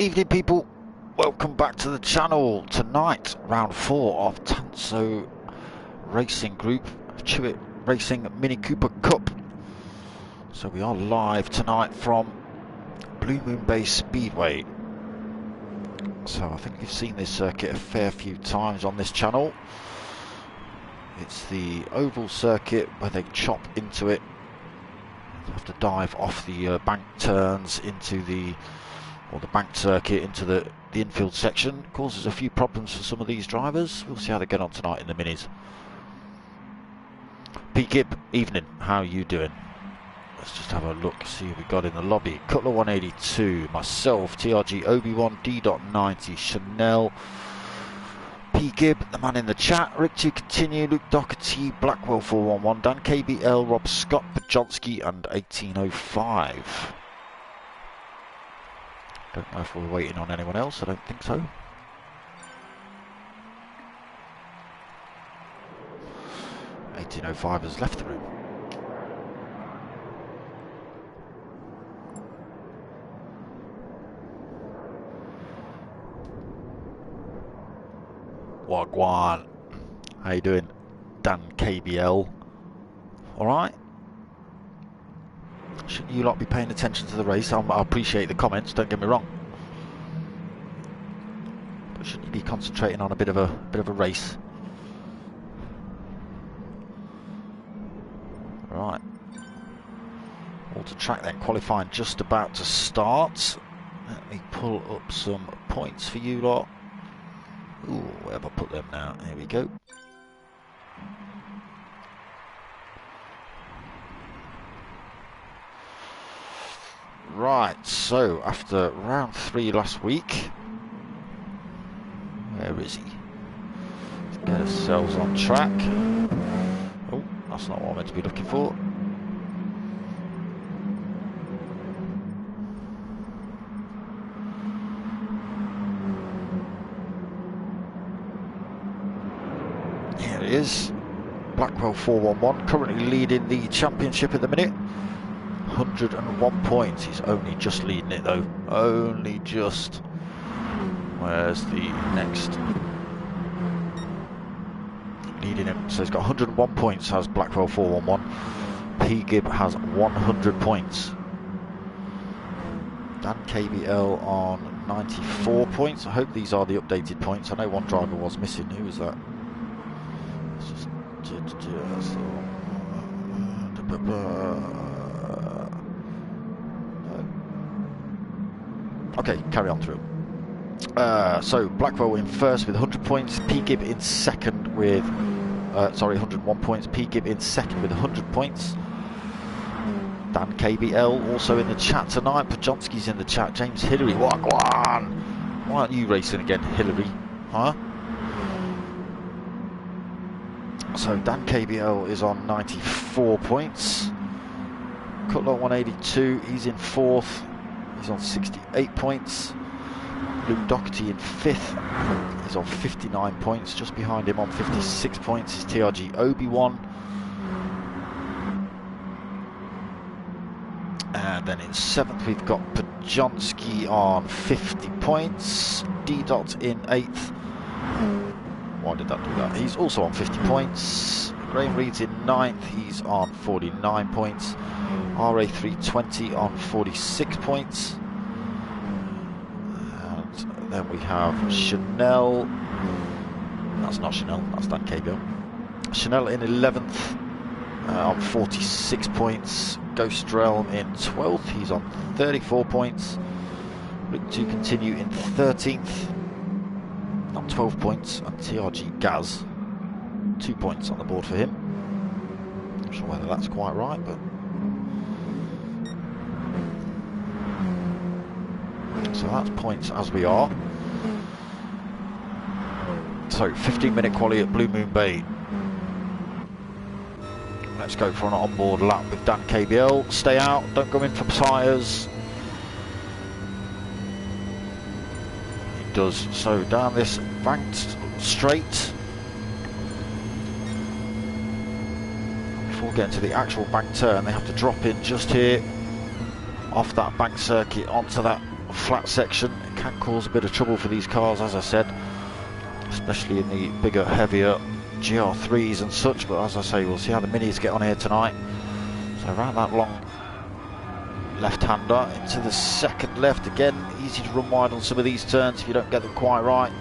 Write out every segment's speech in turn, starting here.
Evening people, welcome back to the channel. Tonight, round 4 of TANSO Racing Group CHewitt Racing Mini Cooper Cup. So we are live tonight from Blue Moon Bay Speedway. So I think you've seen this circuit a fair few times on this channel. It's the oval circuit where they chop into it. You have to dive off the bank turns into the banked circuit into the infield section. Causes a few problems for some of these drivers. We'll see how they get on tonight in the minis. Pete Gibb, evening, how are you doing? Let's just have a look, see who we got in the lobby. Cutler 182, myself, TRG Obi-Wan, D.90, Chanel, P Gibb, the man in the chat, Rick to continue, Luke Doherty, Blackwell 411, Dan KBL, Rob Scott, Pajonsky and 1805. Don't know if we're waiting on anyone else, I don't think so. (1805) has left the room. Wagwan, how you doing, Dan KBL? All right. Shouldn't you lot be paying attention to the race? I appreciate the comments, don't get me wrong, but shouldn't you be concentrating on a bit of a race? Right, all to track then, qualifying just about to start. Let me pull up some points for you lot. Ooh, where have I put them now? Here we go. Right, so after round 3 last week, where is he? Let's get ourselves on track. Oh, that's not what I'm meant to be looking for. Here it is. Blackwell 411, currently leading the championship at the minute. 101 points. He's only just leading it though. Only just. Where's the next? Leading him. So he's got 101 points, has Blackwell 411. P Gibb has 100 points. Dan KBL on 94 points. I hope these are the updated points. I know one driver was missing. Who was that? Let's just okay, carry on through. So Blackwell in first with 100 points, P Gibb in second with 101 points, P Gibb in second with 100 points. Dan KBL also in the chat tonight. Pajonsky's in the chat. James Hillary, what on? Why aren't you racing again, Hillary? Huh? So Dan KBL is on 94 points. Cutler 182, he's in fourth. He's on 68 points. Luke Doherty in 5th. He's on 59 points. Just behind him on 56 points is TRG Obi-Wan. And then in 7th we've got Pajonsky on 50 points. D-Dot in 8th. Why did that do that? He's also on 50 points. Graham Reed's in 9th. He's on 49 points. RA320 on 46 points. And then we have Chanel. That's not Chanel, that's Dan KBL. Chanel in 11th on 46 points. Ghost Realm in 12th. He's on 34 points. Rick to continue in 13th on 12 points. And TRG Gaz, 2 points on the board for him. Not sure whether that's quite right, but so that's points as we are. So 15-minute quali at Blue Moon Bay. Let's go for an onboard lap with Dan KBL. Stay out, don't go in for tyres. He does so down this banked straight. Before getting to the actual bank turn, they have to drop in just here off that bank circuit onto that flat section. It can cause a bit of trouble for these cars, as I said, especially in the bigger, heavier GR3s and such. But as I say, we'll see how the Minis get on here tonight. So around that long left-hander into the second left again. Easy to run wide on some of these turns if you don't get them quite right.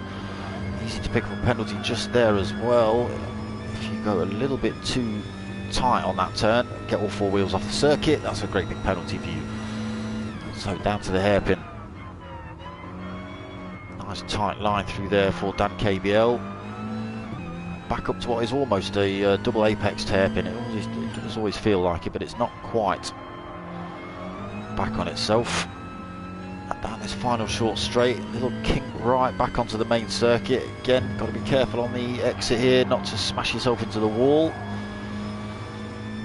Easy to pick up a penalty just there as well. If you go a little bit too tight on that turn, get all four wheels off the circuit, that's a great big penalty for you. So down to the hairpin. Nice tight line through there for Dan KBL. Back up to what is almost a double apex hairpin. It does always feel like it, but it's not quite back on itself. And down this final short straight, little kink right back onto the main circuit. Again, got to be careful on the exit here not to smash yourself into the wall.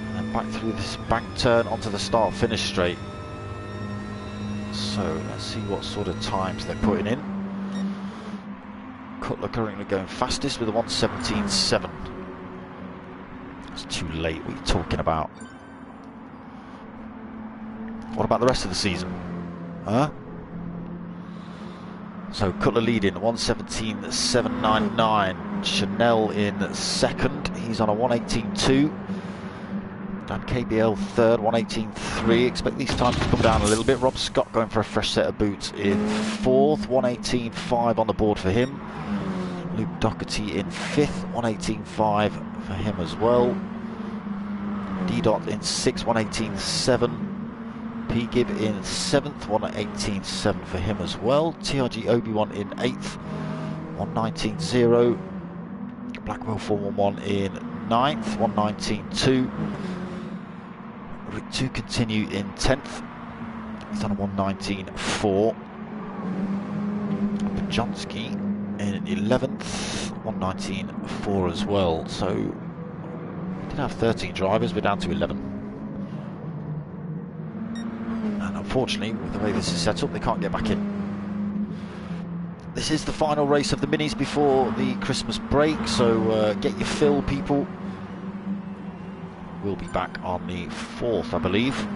And then back through this bank turn onto the start finish straight. So let's see what sort of times they're putting in. Cutler currently going fastest with a 1:17.7. It's too late. What are you talking about? What about the rest of the season? Huh? So Cutler leading 1:17.799. Chanel in second. He's on a 1:18.2. Dan KBL third, 1:18.3. Expect these times to come down a little bit. Rob Scott going for a fresh set of boots in fourth, 1:18.5 on the board for him. Luke Doherty in fifth, 1:18.5 for him as well. D-Dot in sixth, 1:18.7. P-Gib in seventh, 1:18.7 for him as well. TRG Obi-Wan in eighth, 1:19.0. Blackwell 411 in ninth, 1:19.2. Rick 2 continue in 10th. He's on a 1:19.4. Bajonski in 11th, 1:19.4 as well. So we did have 13 drivers, we're down to 11. And unfortunately, with the way this is set up, they can't get back in. This is the final race of the Minis before the Christmas break, so get your fill, people. We'll be back on the 4th, I believe.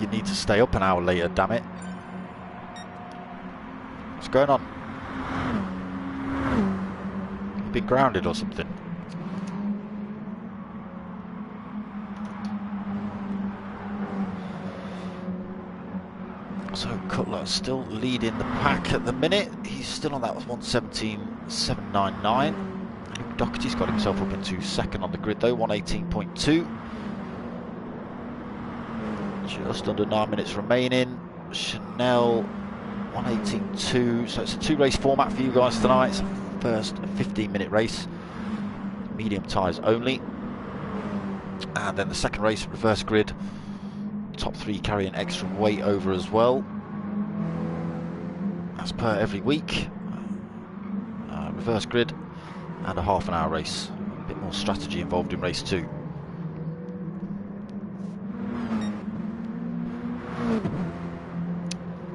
You need to stay up an hour later, damn it. What's going on? You've been grounded or something? So Cutler still leading the pack at the minute. He's still on that 1:17.799. Luke Doherty's got himself up into second on the grid though, 1:18.2. Just under 9 minutes remaining. Chanel 1:18.2. So it's a two-race format for you guys tonight. It's a first 15-minute race, medium tyres only, and then the second race reverse grid. Top three carrying extra weight over as well, as per every week. Reverse grid and a half an hour race. A bit more strategy involved in race 2.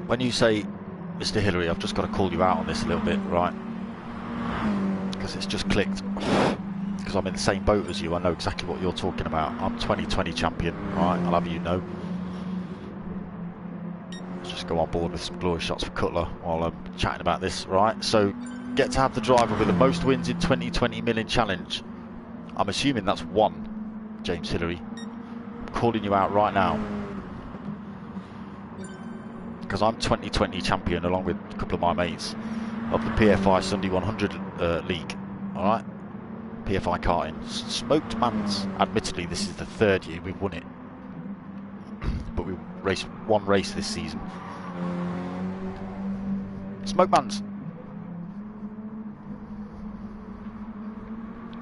When you say, Mr. Hillary, I've just got to call you out on this a little bit, right? Because it's just clicked. Because I'm in the same boat as you, I know exactly what you're talking about. I'm 2020 champion, right? I'll have you know. Let's just go on board with some glory shots for Cutler while I'm chatting about this, right? So, get to have the driver with the most wins in 2020 Million Challenge. I'm assuming that's one, James Hillary. I'm calling you out right now. Because I'm 2020 champion along with a couple of my mates of the PFI Sunday 100 League, alright? PFI karting. Smoked Mans. Admittedly, this is the third year we've won it. But we raced one race this season. Smoked Mans.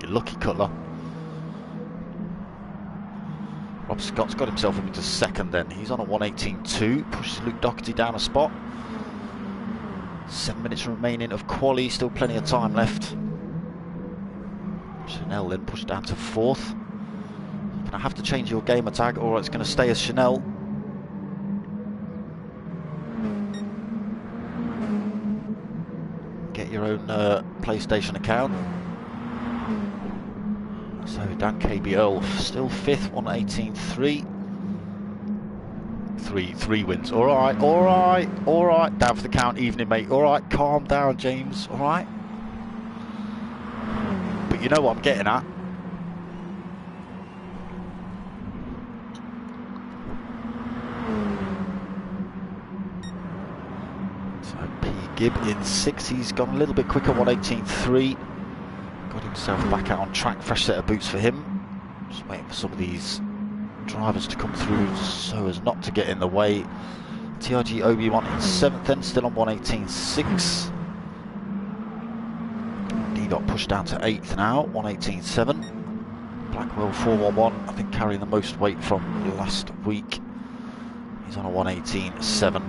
You're lucky, Cutler. Rob Scott's got himself up into second then. He's on a 1:18.2. Pushes Luke Doherty down a spot. 7 minutes remaining of quali. Still plenty of time left. Chanel then pushed down to fourth. You're going to have to change your gamer tag or it's going to stay as Chanel. Get your own PlayStation account. So Dan KBL still 5th, 1:18.3. Three wins. All right, down for the count, evening, mate. All right, calm down, James. All right. But you know what I'm getting at. So P Gibb in 6th. He's gone a little bit quicker, 1:18.3. Got himself back out on track. Fresh set of boots for him. Just waiting for some of these drivers to come through so as not to get in the way. TRG Obi-Wan in 7th then, still on 1:18.6. D-Dot pushed down to 8th now, 1:18.7. Blackwell 411, I think carrying the most weight from last week. He's on a 1:18.7.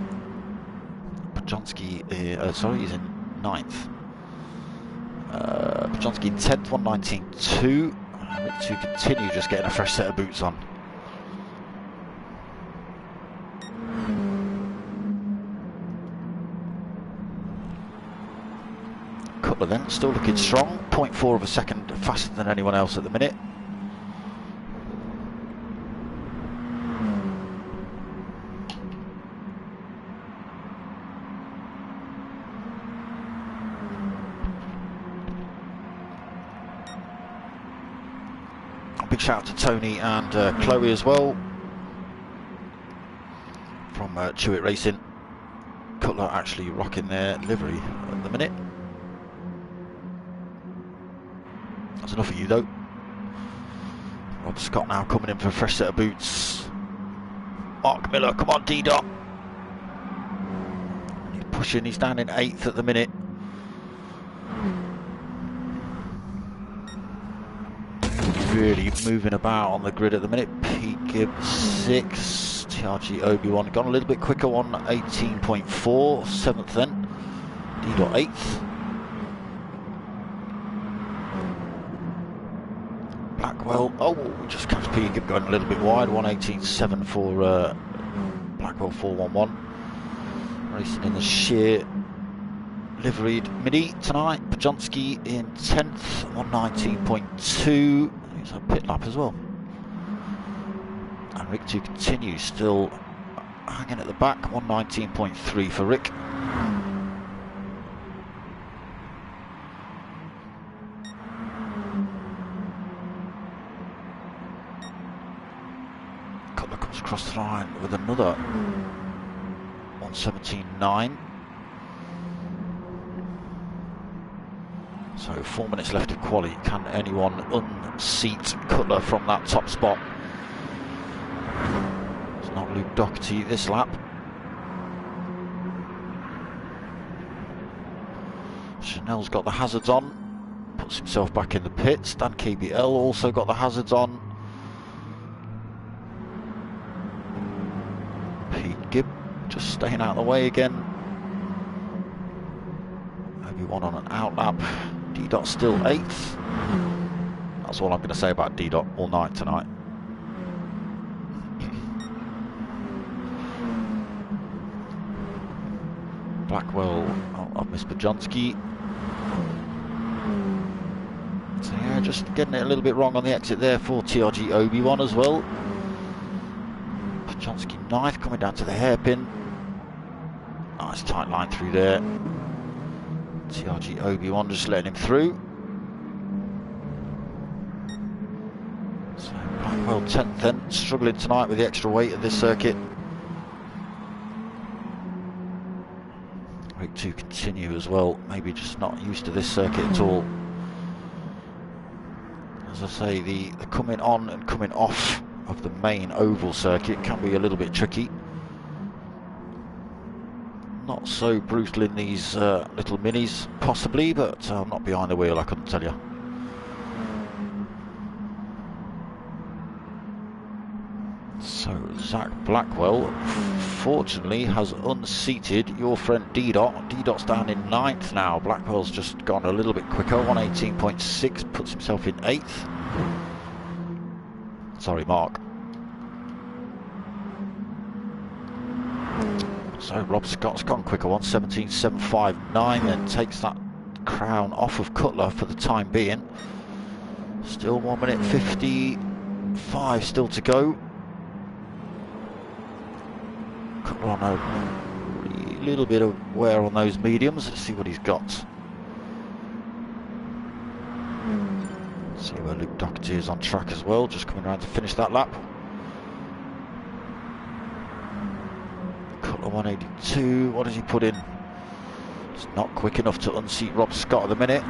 Pajonski, he's in 9th. Pajonski in 10th, 1:19.2. To continue just getting a fresh set of boots on. Cutler then, still looking strong, 0.4 of a second faster than anyone else at the minute. Big shout out to Tony and Chloe as well from CHewitt Racing. Cutler actually rocking their livery at the minute. That's enough of you though. Rob Scott now coming in for a fresh set of boots. Mark Miller, come on D-Dot. He's pushing, he's down in 8th at the minute. Really moving about on the grid at the minute. Pete Gibb 6th, TRG Obi-Wan gone a little bit quicker, 1:18.4, 7th then. D-Dot 8th. Blackwell, just catch Pete Gibb going a little bit wide, 1:18.7 for Blackwell 411. Racing in the sheer liveried midi tonight. Pajonski in 10th, 1:19.2. He's a pit lap as well. And Rick to continue, still hanging at the back, 1:19.3 for Rick. Cutler comes across the line with another 1:17.9. So 4 minutes left of quali. Can anyone unseat Cutler from that top spot? It's not Luke Doherty this lap. Chanel's got the hazards on. Puts himself back in the pits. Dan KBL also got the hazards on. Pete Gibb just staying out of the way again. Obi-Wan on an out lap. D-Dot still 8th. That's all I'm going to say about D-Dot all night tonight. Blackwell, I've missed Pajonski. So yeah, just getting it a little bit wrong on the exit there for TRG Obi-Wan as well. Pajonski 9th, coming down to the hairpin. Nice tight line through there. TRG Obi-Wan just letting him through. So Blackwell 10th then, struggling tonight with the extra weight of this circuit. Rick to continue as well, maybe just not used to this circuit at all. As I say, the coming on and coming off of the main oval circuit can be a little bit tricky. Not so brutal in these little minis, possibly, but I'm not behind the wheel, I couldn't tell you. So Zach Blackwell, fortunately, has unseated your friend D-Dot. D-Dot's down in 9th now. Blackwell's just gone a little bit quicker, 1:18.6, puts himself in 8th. Sorry, Mark. So Rob Scott's gone quicker, 1:17.759, then takes that crown off of Cutler for the time being. Still 1 minute 55 still to go. Couple on a little bit of wear on those mediums. Let's see what he's got. See where Luke Doherty is on track as well, just coming around to finish that lap. Couple of 182, what does he put in? It's not quick enough to unseat Rob Scott at the minute.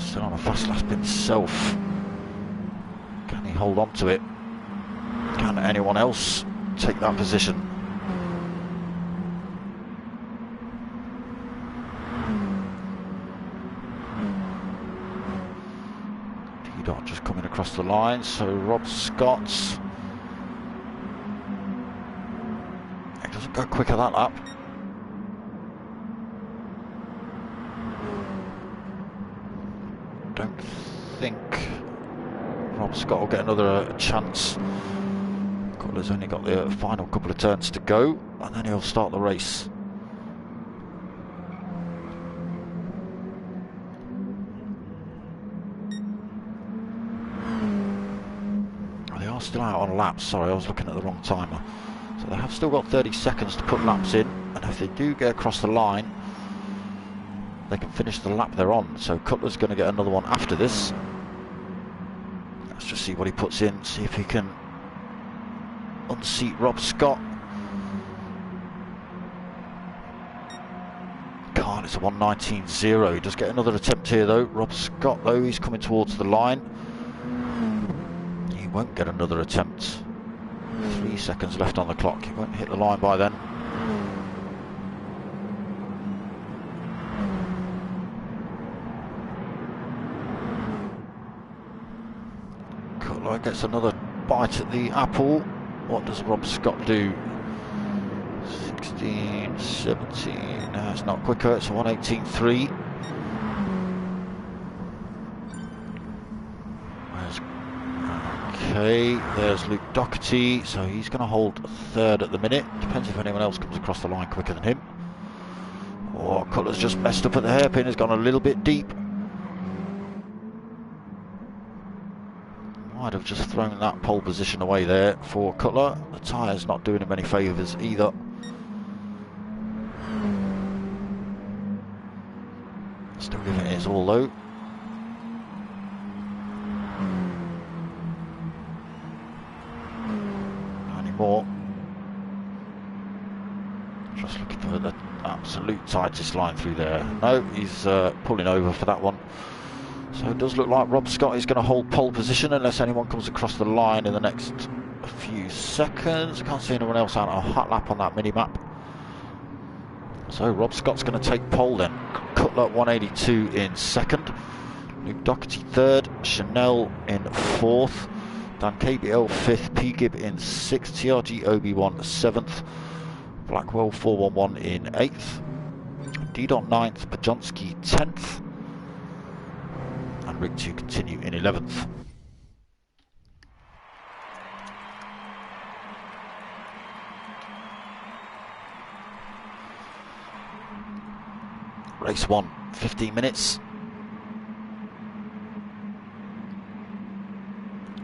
Still on a fast lap himself. Can he hold on to it? Can anyone else take that position? D-Dot just coming across the line, so Rob Scott's... He doesn't go quicker that lap. Don't think Rob Scott will get another chance. Cutler's only got the final couple of turns to go, and then he'll start the race. They are still out on laps. Sorry, I was looking at the wrong timer. So they have still got 30 seconds to put laps in, and if they do get across the line, they can finish the lap they're on. So Cutler's going to get another one after this. Let's just see what he puts in, see if he can unseat Rob Scott. Can't, it's a 1:19.0. He does get another attempt here though. Rob Scott though, he's coming towards the line. He won't get another attempt. 3 seconds left on the clock. He won't hit the line by then. Cutler gets another bite at the apple. What does Rob Scott do? 16, 17. No, it's not quicker. It's a 1:18.3. Okay, there's Luke Doherty, so he's going to hold third at the minute. Depends if anyone else comes across the line quicker than him. Oh, Cutler's just messed up at the hairpin, has gone a little bit deep. Might have just thrown that pole position away there for Cutler. The tyre's not doing him any favours either. Still giving it his all though. More. Just looking for the absolute tightest line through there. No, he's pulling over for that one. So it does look like Rob Scott is going to hold pole position unless anyone comes across the line in the next few seconds. I can't see anyone else out on a hot lap on that mini-map. So Rob Scott's going to take pole then. Cutler 182 in second. Luke Doherty third. Chanel in fourth. Dan KBL 5th, P-Gib in 6th, TRG Obi-Wan 7th, Blackwell 411 in 8th, D-Dot 9th, Pajonski 10th, and Rick to continue in 11th. Race 1, 15 minutes.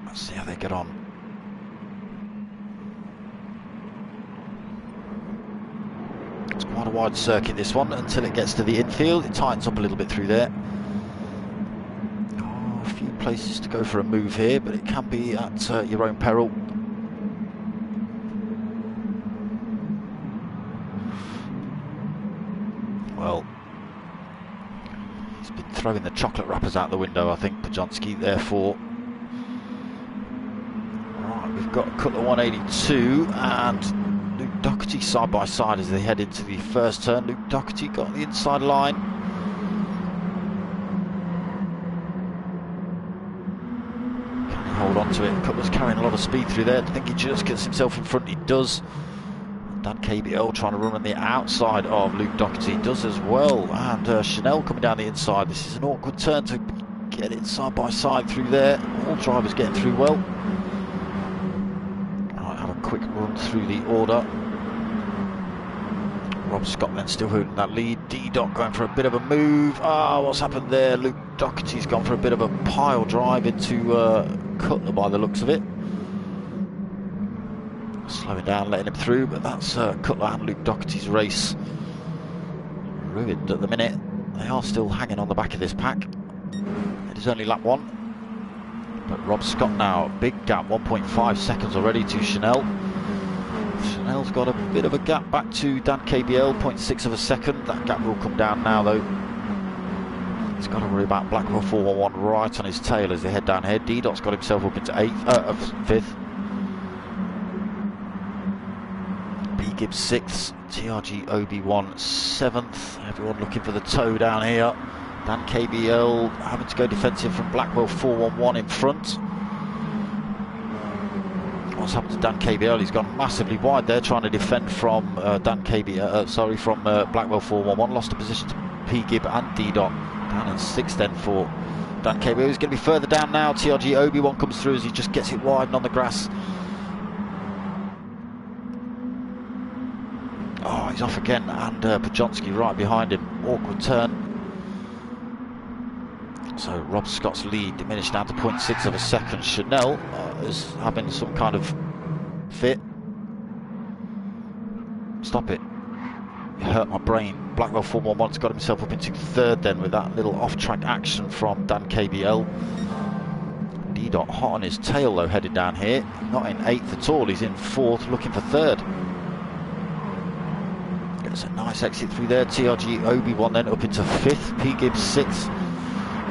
Let's see how they get on. It's quite a wide circuit this one until it gets to the infield. It tightens up a little bit through there. Oh, a few places to go for a move here, but it can be at your own peril. Well, he's been throwing the chocolate wrappers out the window, I think, Pajonski, therefore. We've got Cutler 182 and Luke Doherty side by side as they head into the first turn. Luke Doherty got the inside line. Can he hold on to it? Cutler's carrying a lot of speed through there. I think he just gets himself in front. He does. Dan KBL trying to run on the outside of Luke Doherty. Does as well. And Chanel coming down the inside. This is an awkward turn to get it side by side through there. All drivers getting through well. Quick run through the order. Rob Scott then still holding that lead. D-Dot going for a bit of a move. What's happened there? Luke Doherty's gone for a bit of a pile drive into Cutler by the looks of it. Slowing down, letting him through, but that's Cutler and Luke Doherty's race ruined at the minute. They are still hanging on the back of this pack. It is only lap 1. But Rob Scott now, big gap, 1.5 seconds already to Chanel. Chanel's got a bit of a gap back to Dan KBL, 0.6 of a second. That gap will come down now though. He's got to worry about Blackwell 411 right on his tail as they head down here. D-Dot's got himself up into 5th. B Gibbs 6th, TRG OB1 7th. Everyone looking for the toe down here. Dan KBL having to go defensive from Blackwell 411 in front. What's happened to Dan KBL? He's gone massively wide there, trying to defend from from Blackwell 411. Lost a position to P Gibb and D-Dot. Down in 6th then for Dan KBL. He's going to be further down now. TRG Obi-Wan comes through as he just gets it wide and on the grass. Oh, he's off again, and Pajonski right behind him. Awkward turn. So Rob Scott's lead diminished down to 0.6 of a second. Chanel is having some kind of fit. Stop it. It hurt my brain. Blackwell 411's got himself up into 3rd then with that little off-track action from Dan KBL. D-Dot hot on his tail though, headed down here. Not in 8th at all, he's in 4th, looking for 3rd. Gets a nice exit through there. TRG Obi-Wan then up into 5th. P Gibbs 6th.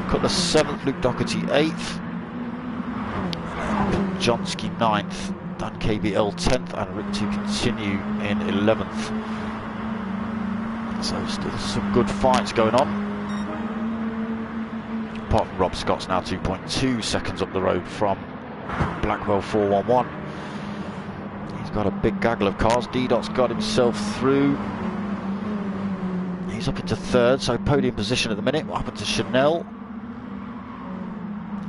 Cutler 7th, Luke Doherty 8th, Jonski 9th, Dan KBL 10th, and Rick to continue in 11th. So still some good fights going on. Apart from Rob Scott's now 2.2 seconds up the road from Blackwell 411. He's got a big gaggle of cars. D-Dot's got himself through. He's up into 3rd, so podium position at the minute. What happened to Chanel?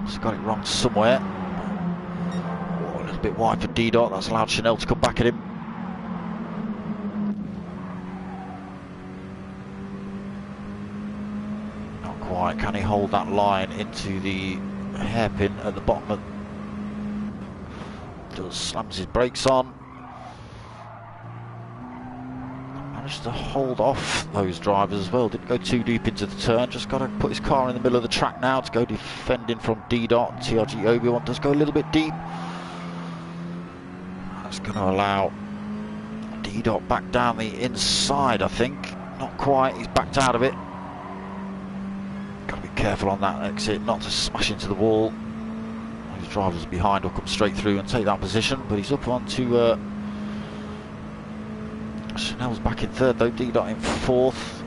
He's got it wrong somewhere. Oh, a little bit wide for D-Dot. That's allowed Chanel to come back at him. Not quite. Can he hold that line into the hairpin at the bottom? Does, slams his brakes on. Managed to hold off those drivers as well. Didn't go too deep into the turn. Just got to put his car in the middle of the track now to go defending from D-Dot. TRG Obi-Wan does go a little bit deep. That's going to allow D-Dot back down the inside, I think. Not quite. He's backed out of it. Got to be careful on that exit, not to smash into the wall. Those drivers behind will come straight through and take that position. But he's up onto Chanel's back in 3rd though, D-Dot in 4th.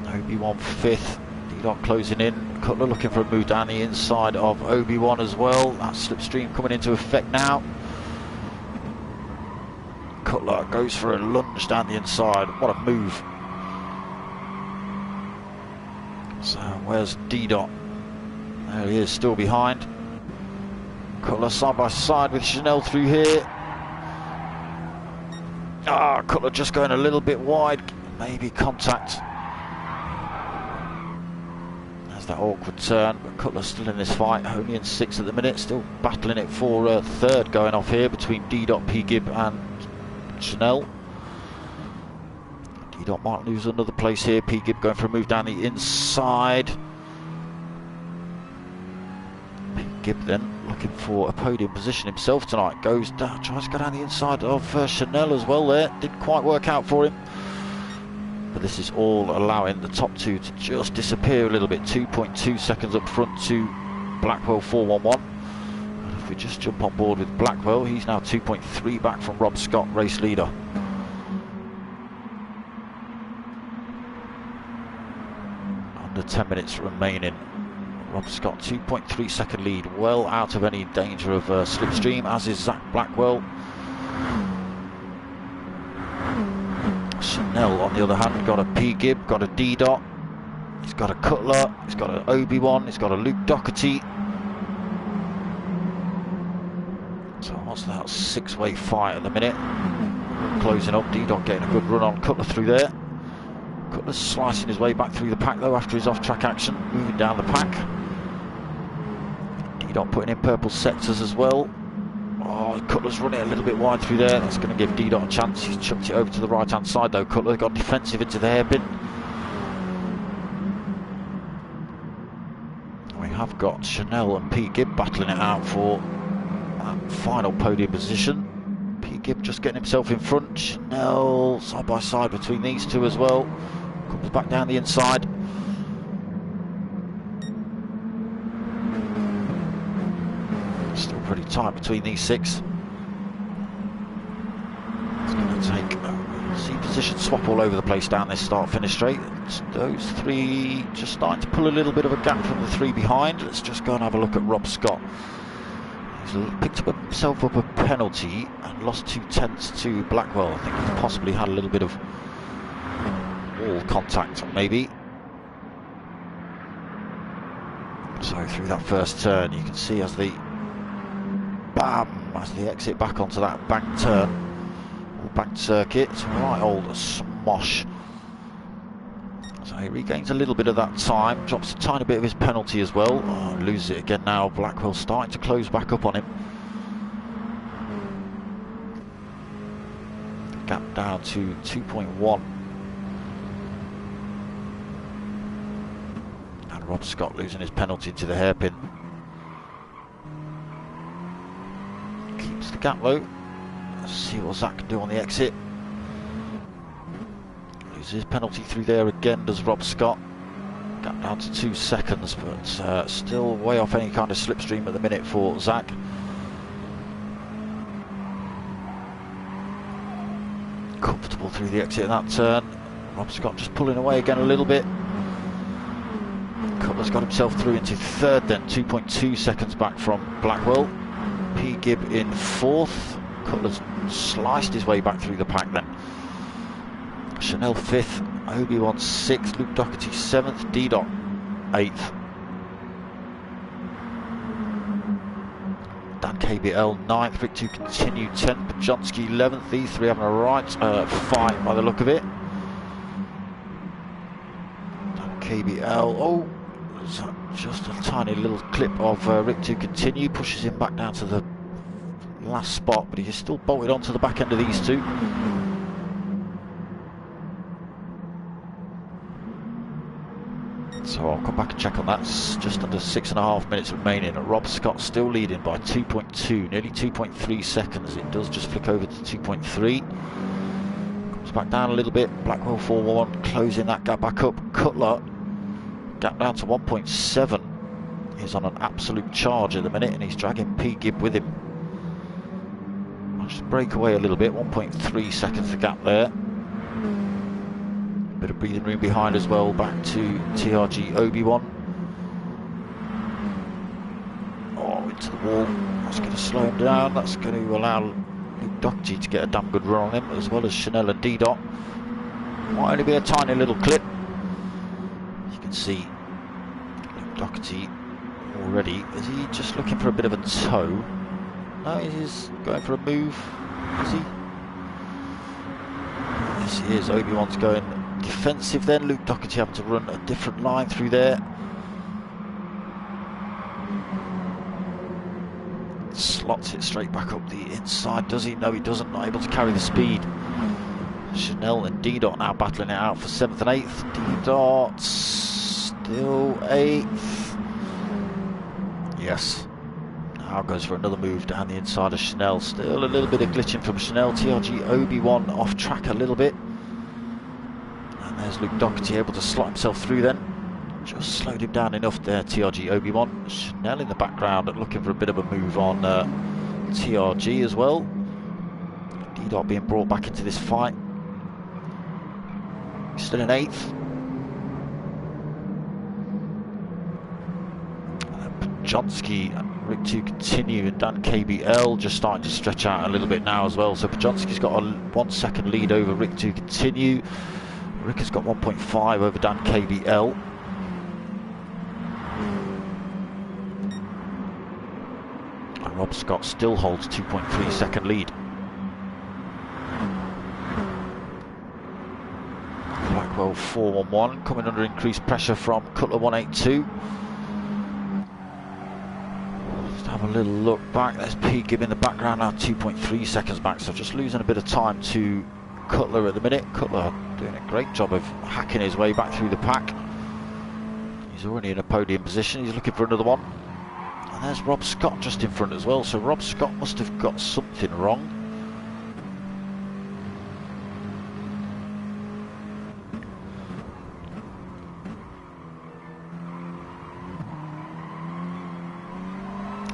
Obi-Wan 5th, D-Dot closing in. Cutler looking for a move down the inside of Obi-Wan as well. That slipstream coming into effect now. Cutler goes for a lunge down the inside. What a move. So where's D-Dot? There he is, still behind. Cutler side by side with Chanel through here. Cutler just going a little bit wide, maybe contact. There's that awkward turn, but Cutler's still in this fight, only in 6th at the minute, still battling it for 3rd going off here between D-Dot, P Gibb and Chanel. D-Dot might lose another place here. P Gibb going for a move down the inside. P Gibb then looking for a podium position himself tonight. Goes down, tries to go down the inside of Chanel as well there. Didn't quite work out for him. But this is all allowing the top 2 to just disappear a little bit. 2.2 seconds up front to Blackwell 411. And if we just jump on board with Blackwell, he's now 2.3 back from Rob Scott, race leader. Under 10 minutes remaining. Rob Scott 2.3 second lead, well out of any danger of slipstream, as is Zach Blackwell. Chanel on the other hand got a P Gibb, got a D-Dot, he's got a Cutler, he's got an Obi-Wan, he's got a Luke Doherty. So what's that, 6-way fight at the minute. closing up. D-Dot getting a good run on Cutler through there. Cutler's slicing his way back through the pack though after his off-track action, moving down the pack. D-Dot putting in purple sectors as well. Oh, Cutler's running a little bit wide through there. That's going to give D-Dot a chance. He's chucked it over to the right-hand side though. Cutler got defensive into the hairpin. We have got Chanel and P. Gibb battling it out for that final podium position. P. Gibb just getting himself in front. Chanel side by side between these two as well. Comes back down the inside. Still pretty tight between these six. It's going to take a seat position swap all over the place down this start-finish straight. It's those three just starting to pull a little bit of a gap from the three behind. Let's just go and have a look at Rob Scott. He's picked up himself up a penalty and lost 2/10 to Blackwell. I think he's possibly had a little bit of wall contact, maybe. So through that first turn, you can see as the exit back onto that banked turn, or banked circuit, it's a right old smosh. So he regains a little bit of that time, drops a tiny bit of his penalty as well. Oh, loses it again now. Blackwell starting to close back up on him. The gap down to 2.1. And Rob Scott losing his penalty to the hairpin. Keeps the gap low. Let's see what Zach can do on the exit. Loses his penalty through there again, does Rob Scott. Gap down to 2 seconds, but still way off any kind of slipstream at the minute for Zach. Comfortable through the exit of that turn. Rob Scott just pulling away again a little bit. Cutler's got himself through into third then, 2.2 seconds back from Blackwell. P. Gibb in fourth. Cutler's sliced his way back through the pack then. Chanel 5th, Obi-Wan 6th, Luke Doherty 7th, D-Dot 8th. Dan KBL 9th, Rick 2 continue 10th, Pajonsky 11th, these three having a right fight by the look of it. Dan KBL, oh, just a tiny little clip of Rick 2 continue, pushes him back down to the last spot, but he is still bolted onto the back end of these two. So I'll come back and check on that. It's just under 6.5 minutes remaining. Rob Scott still leading by 2.2, nearly 2.3 seconds. It does just flick over to 2.3. Comes back down a little bit. Blackwell 4-1, closing that gap back up. Cutler, gap down to 1.7. He's on an absolute charge at the minute, and he's dragging P. Gibb with him. I'll just break away a little bit. 1.3 seconds the gap there. Bit of breathing room behind as well, back to TRG Obi-Wan. Oh, into the wall. That's going to slow him down. That's going to allow Luke Doherty to get a damn good run on him, as well as Chanel and D-Dot. Might only be a tiny little clip. You can see Luke Doherty already. Is he just looking for a bit of a toe? No, he's going for a move. Is he? Yes, he is. Obi-Wan's going defensive then. Luke Doherty having to run a different line through there. Slots it straight back up the inside. Does he? No, he doesn't. Not able to carry the speed. Chanel and D-Dot now battling it out for 7th and 8th. D-Dot still 8th. Yes. Now goes for another move down the inside of Chanel. Still a little bit of glitching from Chanel. TRG Obi-Wan off track a little bit. And there's Luke Doherty able to slot himself through then. Just slowed him down enough there, TRG Obi-Wan. Chanel in the background looking for a bit of a move on TRG as well. D-Dot being brought back into this fight. Still in 8th. Pajonsky and Rick 2 continue, and Dan KBL just starting to stretch out a little bit now as well. So Pajonsky's got a 1 second lead over Rick 2 continue. Rick has got 1.5 over Dan KBL. And Rob Scott still holds 2.3 second lead. Blackwell 411 coming under increased pressure from Cutler 182. Just have a little look back. There's P. Gibb in the background now, 2.3 seconds back, so just losing a bit of time to Cutler at the minute. Cutler doing a great job of hacking his way back through the pack. He's already in a podium position. He's looking for another one. And there's Rob Scott just in front as well, so Rob Scott must have got something wrong.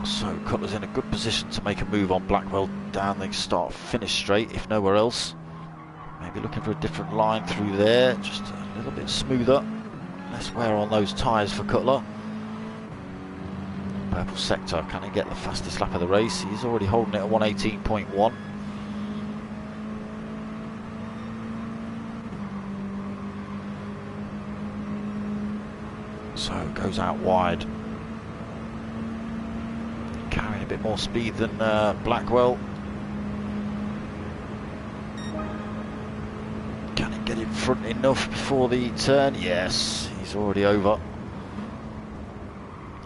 So Cutler's in a good position to make a move on Blackwell down the start-finish straight, if nowhere else. Maybe looking for a different line through there, just a little bit smoother. Less wear on those tyres for Cutler. Purple sector, can he get the fastest lap of the race? He's already holding it at 118.1. So it goes out wide. Carrying a bit more speed than Blackwell. Can he get in front enough before the turn? Yes, he's already over.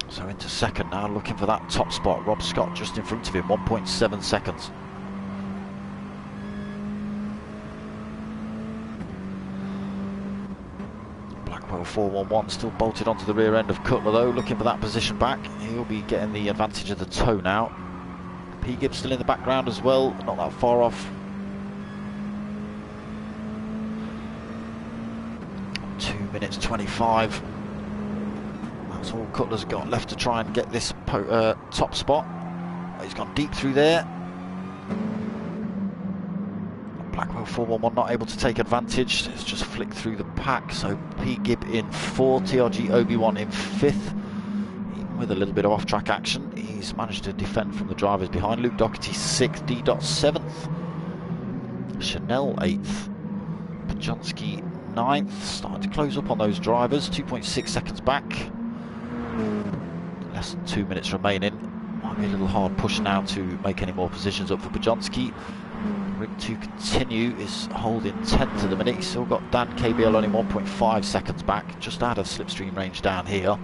So into second now, looking for that top spot. Rob Scott just in front of him, 1.7 seconds. Blackwell 411 still bolted onto the rear end of Cutler though, looking for that position back. He'll be getting the advantage of the toe now. P. Gibb still in the background as well, not that far off. 2 minutes 25. That's all Cutler's got left to try and get this top spot. He's gone deep through there. Blackwell 411 not able to take advantage. It's just flicked through the pack. So P. Gibb in 4th, TRG Obi-Wan in 5th. Even with a little bit of off-track action, he's managed to defend from the drivers behind. Luke Doherty 6th, D. Dot 7th. Chanel 8th. Pajonski 9th. Starting to close up on those drivers. 2.6 seconds back. Less than 2 minutes remaining. Might be a little hard push now to make any more positions up for Pajonski. Rig to continue is holding 10th at the minute. He's still got Dan KBL only 1.5 seconds back, just out of slipstream range down here.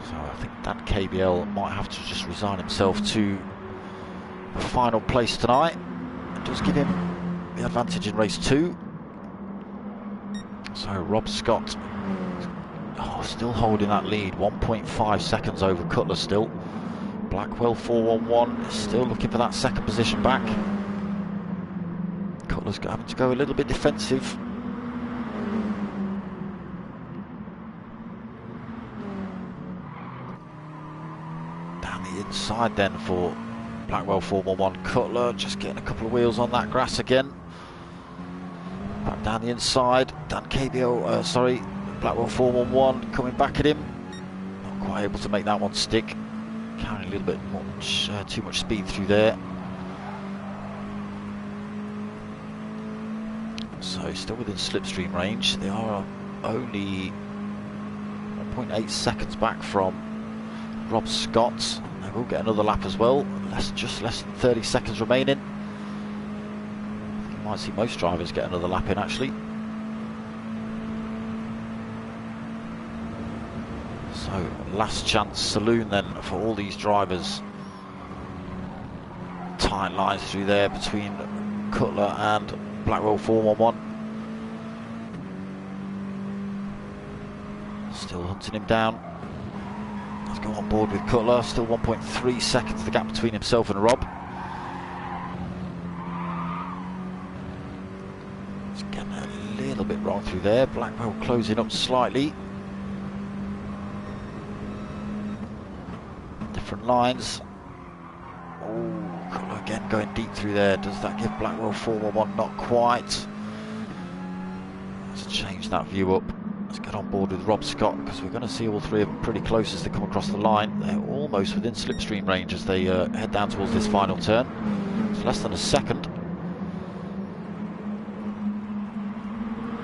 So I think Dan KBL might have to just resign himself to the final place tonight. It does give him the advantage in race 2. So Rob Scott still holding that lead, 1.5 seconds over Cutler still. Blackwell 411 is still looking for that second position back. Cutler's having to go a little bit defensive. Down the inside then for Blackwell 411. Cutler just getting a couple of wheels on that grass again. Back down the inside. Dan KBO, sorry, Blackwell 411 coming back at him. Not quite able to make that one stick. Carrying a little bit much, too much speed through there. So still within slipstream range. They are only 1.8 seconds back from Rob Scott. They will get another lap as well. Just less than 30 seconds remaining. I think you might see most drivers get another lap in actually. So last chance saloon then for all these drivers. Tight lines through there between Cutler and Blackwell 411. Still hunting him down. Let's go on board with Cutler. Still 1.3 seconds the gap between himself and Rob. It's getting a little bit wrong through there. Blackwell closing up slightly. Different lines. Oh, Cutler again going deep through there. Does that give Blackwell 411? Not quite. Let's change that view up. Let's get on board with Rob Scott because we're going to see all three of them pretty close as they come across the line. They're almost within slipstream range as they head down towards this final turn. It's less than a second.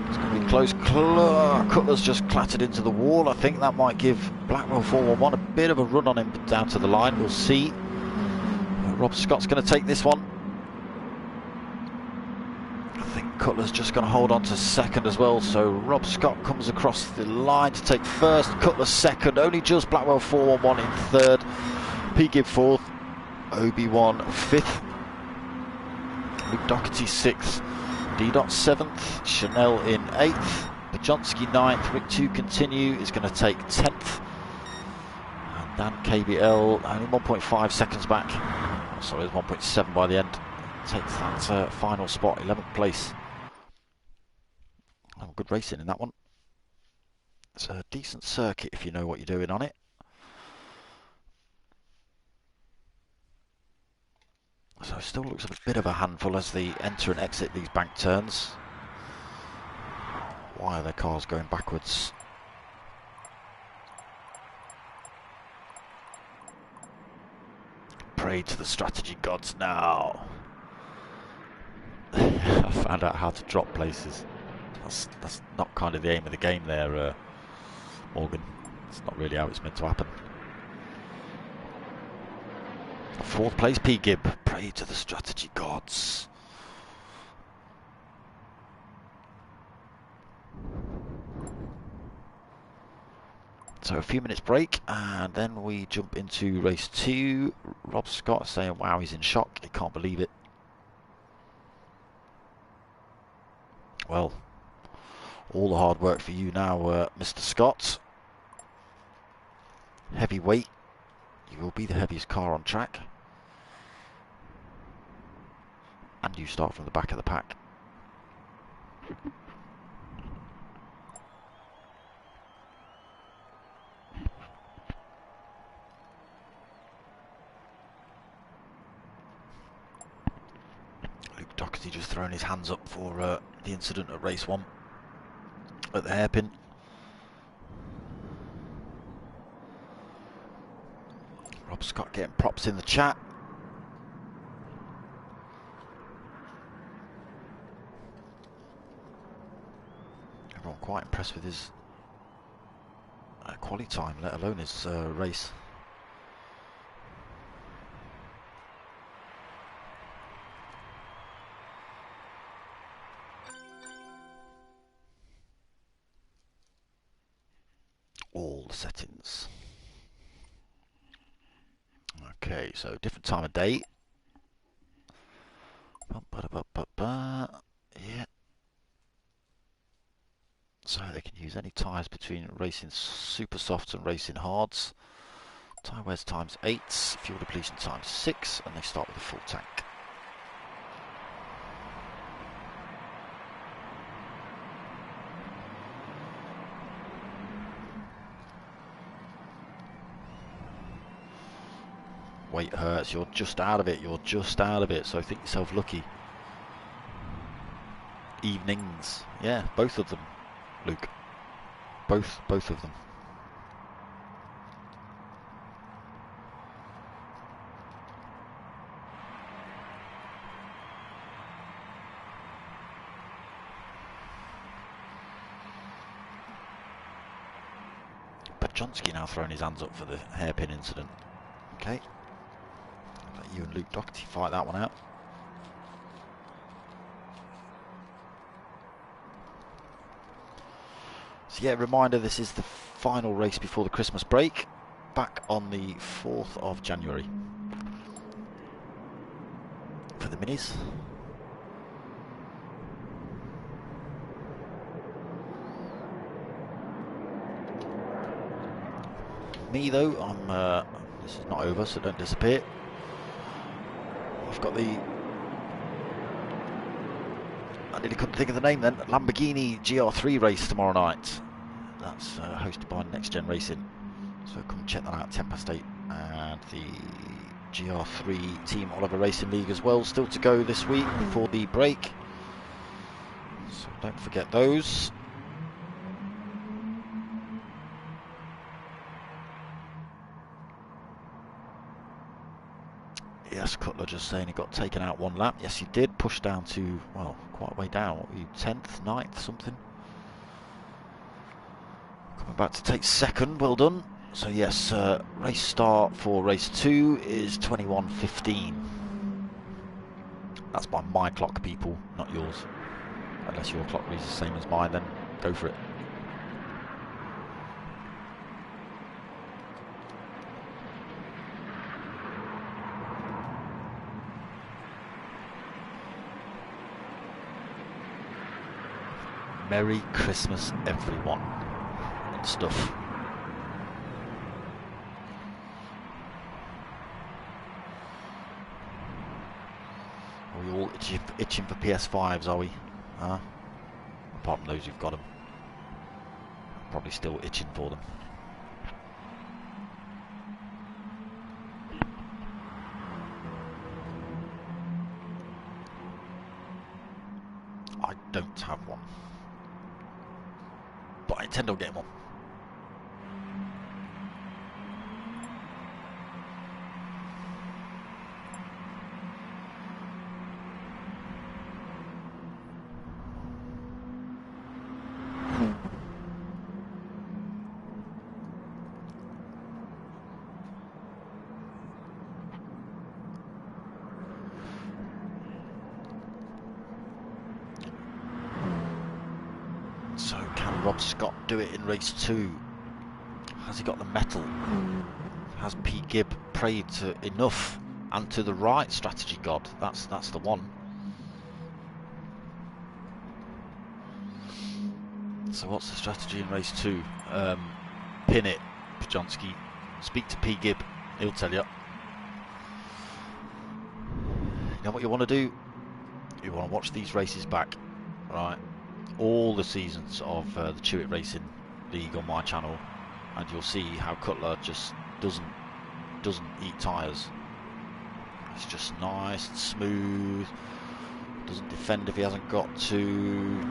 It's going to be close. Cutler's just clattered into the wall. I think that might give Blackwell 411 a bit of a run on him down to the line. We'll see. Rob Scott's going to take this one. I think Cutler's just going to hold on to second as well, so Rob Scott comes across the line to take first, Cutler second, only just Blackwell 4-1-1 in third, P. Gibb fourth, Obi-Wan fifth, Luke Doherty sixth, D-Dot seventh, Chanel in eighth, Bajonski ninth, Rick 2 Continue is going to take 10th, and Dan KBL only 1.5 seconds back, sorry, it's 1.7 by the end, takes that final spot, 11th place. Oh, good racing in that one. It's a decent circuit if you know what you're doing on it. So it still looks a bit of a handful as they enter and exit these bank turns. Why are their cars going backwards? Pray to the strategy gods now. I found out how to drop places. That's not kind of the aim of the game there, Morgan. It's not really how it's meant to happen. Fourth place, P. Gibb. Pray to the strategy gods. So a few minutes break, and then we jump into race 2. Rob Scott saying, wow, he's in shock. He can't believe it. Well, all the hard work for you now, Mr. Scott. Heavyweight. You will be the heaviest car on track. And you start from the back of the pack. Luke Doherty just throwing his hands up for the incident at race 1 at the hairpin. Rob Scott getting props in the chat. Everyone quite impressed with his quali time, let alone his race. All the settings. Okay, so different time of day. Yeah. So they can use any tyres between racing super softs and racing hards. Tyre wears times 8, fuel depletion times 6, and they start with a full tank. Weight hurts, you're just out of it, so think yourself lucky. Evenings, yeah, both of them, Luke. Both of them. Bajonski now throwing his hands up for the hairpin incident. Okay. Let you and Luke Doherty fight that one out. So yeah, reminder, this is the final race before the Christmas break, back on the 4th of January for the minis. Me though, I'm this is not over, so don't disappear. I've got the, I nearly couldn't think of the name then, Lamborghini GR3 race tomorrow night. That's hosted by Next Gen Racing, so come check that out, 8:10. And the GR3 Team Oliver Racing League as well, still to go this week before the break, so don't forget those. Yes, Cutler just saying he got taken out one lap. Yes, he did. Push down to, well, quite a way down. What were you, 10th, 9th, something? Coming back to take second. Well done. So yes, race start for race 2 is 21:15. That's by my clock, people, not yours. Unless your clock reads the same as mine, then go for it. Merry Christmas, everyone, and stuff. Are we all itching for PS5s, are we? Huh? Apart from those who've got them. Probably still itching for them. I don't have one, but I intend on getting one. So can Rob Scott do it in race 2? Has he got the metal? Has P. Gibb prayed to enough and to the right strategy god? That's the one. So what's the strategy in race 2? Pin it, Pajonsky. Speak to P. Gibb, he'll tell you. You know what you want to do? You want to watch these races back, right? All the seasons of the CHewitt Racing League on my channel, and you'll see how Cutler just doesn't eat tyres. It's just nice and smooth. Doesn't defend if he hasn't got to.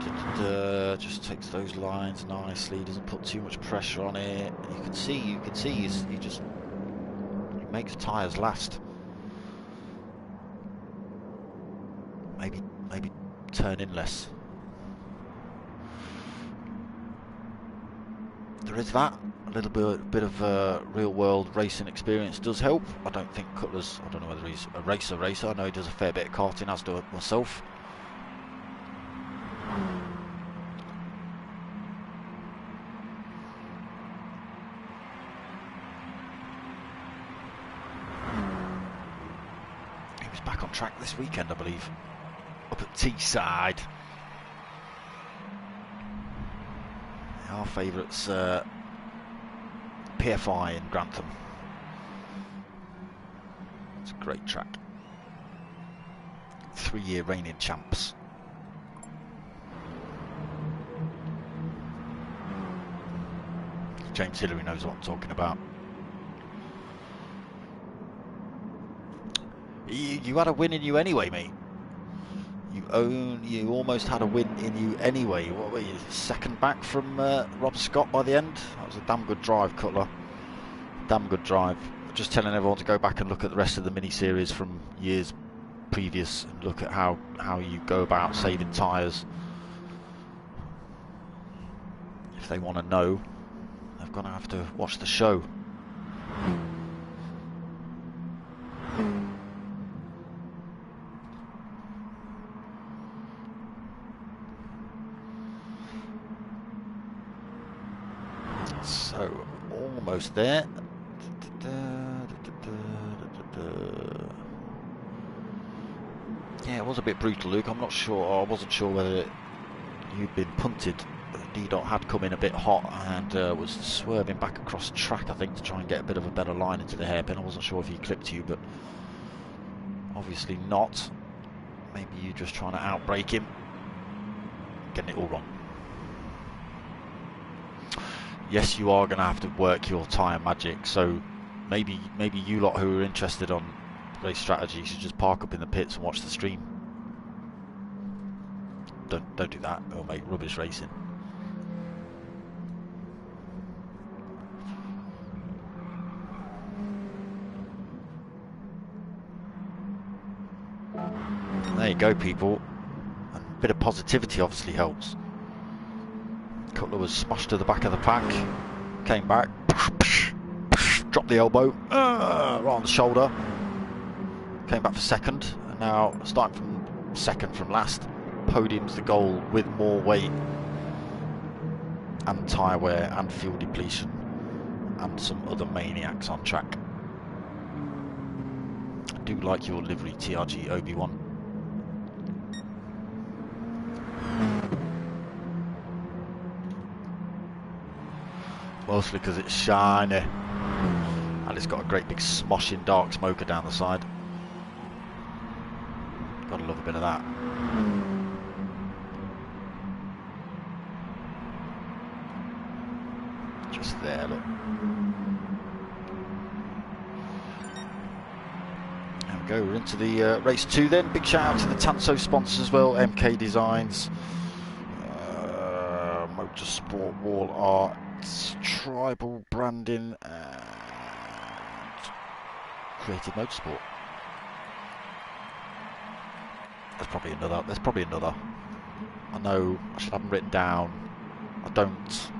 Just takes those lines nicely. Doesn't put too much pressure on it. You can see he makes tyres last. Maybe turn in less. There is that. A little bit of real world racing experience does help. I don't think Cutler's, I don't know whether he's a racer. I know he does a fair bit of karting, as do myself. He was back on track this weekend, I believe, up at Teesside. Our favourites, PFI in Grantham. It's a great track. 3-year reigning champs. James Hillary knows what I'm talking about. You had a win in you anyway, mate. You almost had a win in you anyway. What were you, second back from Rob Scott by the end? That was a damn good drive, Cutler. Damn good drive. Just telling everyone to go back and look at the rest of the mini-series from years previous and look at how you go about saving tyres. If they want to know, they're going to have to watch the show. So, almost there. Yeah, it was a bit brutal, Luke. I'm not sure. I wasn't sure whether you'd been punted. D-Dot had come in a bit hot and was swerving back across the track, I think, to try and get a bit of a better line into the hairpin. I wasn't sure if he clipped you, but obviously not. Maybe you're just trying to outbrake him. Getting it all wrong. Yes, you are going to have to work your tyre magic, so maybe you lot who are interested on race strategy should just park up in the pits and watch the stream. Don't do that, it'll make rubbish racing. There you go, people. A bit of positivity obviously helps. Cutler was smashed to the back of the pack, came back, dropped the elbow, right on the shoulder. Came back for second, and now starting from second from last. Podium's the goal with more weight and tyre wear and fuel depletion and some other maniacs on track. I do like your livery, TRG Obi-Wan. Mostly because it's shiny and it's got a great big smoshing dark smoker down the side. Gotta love a bit of that. Just there, look. There we go, we're into the race 2 then. Big shout out to the TANSO sponsors as well, MK Designs, Motorsport Wall Art, Tribal Branding and Creative Motorsport. There's probably another. I know I should have them written down. I don't.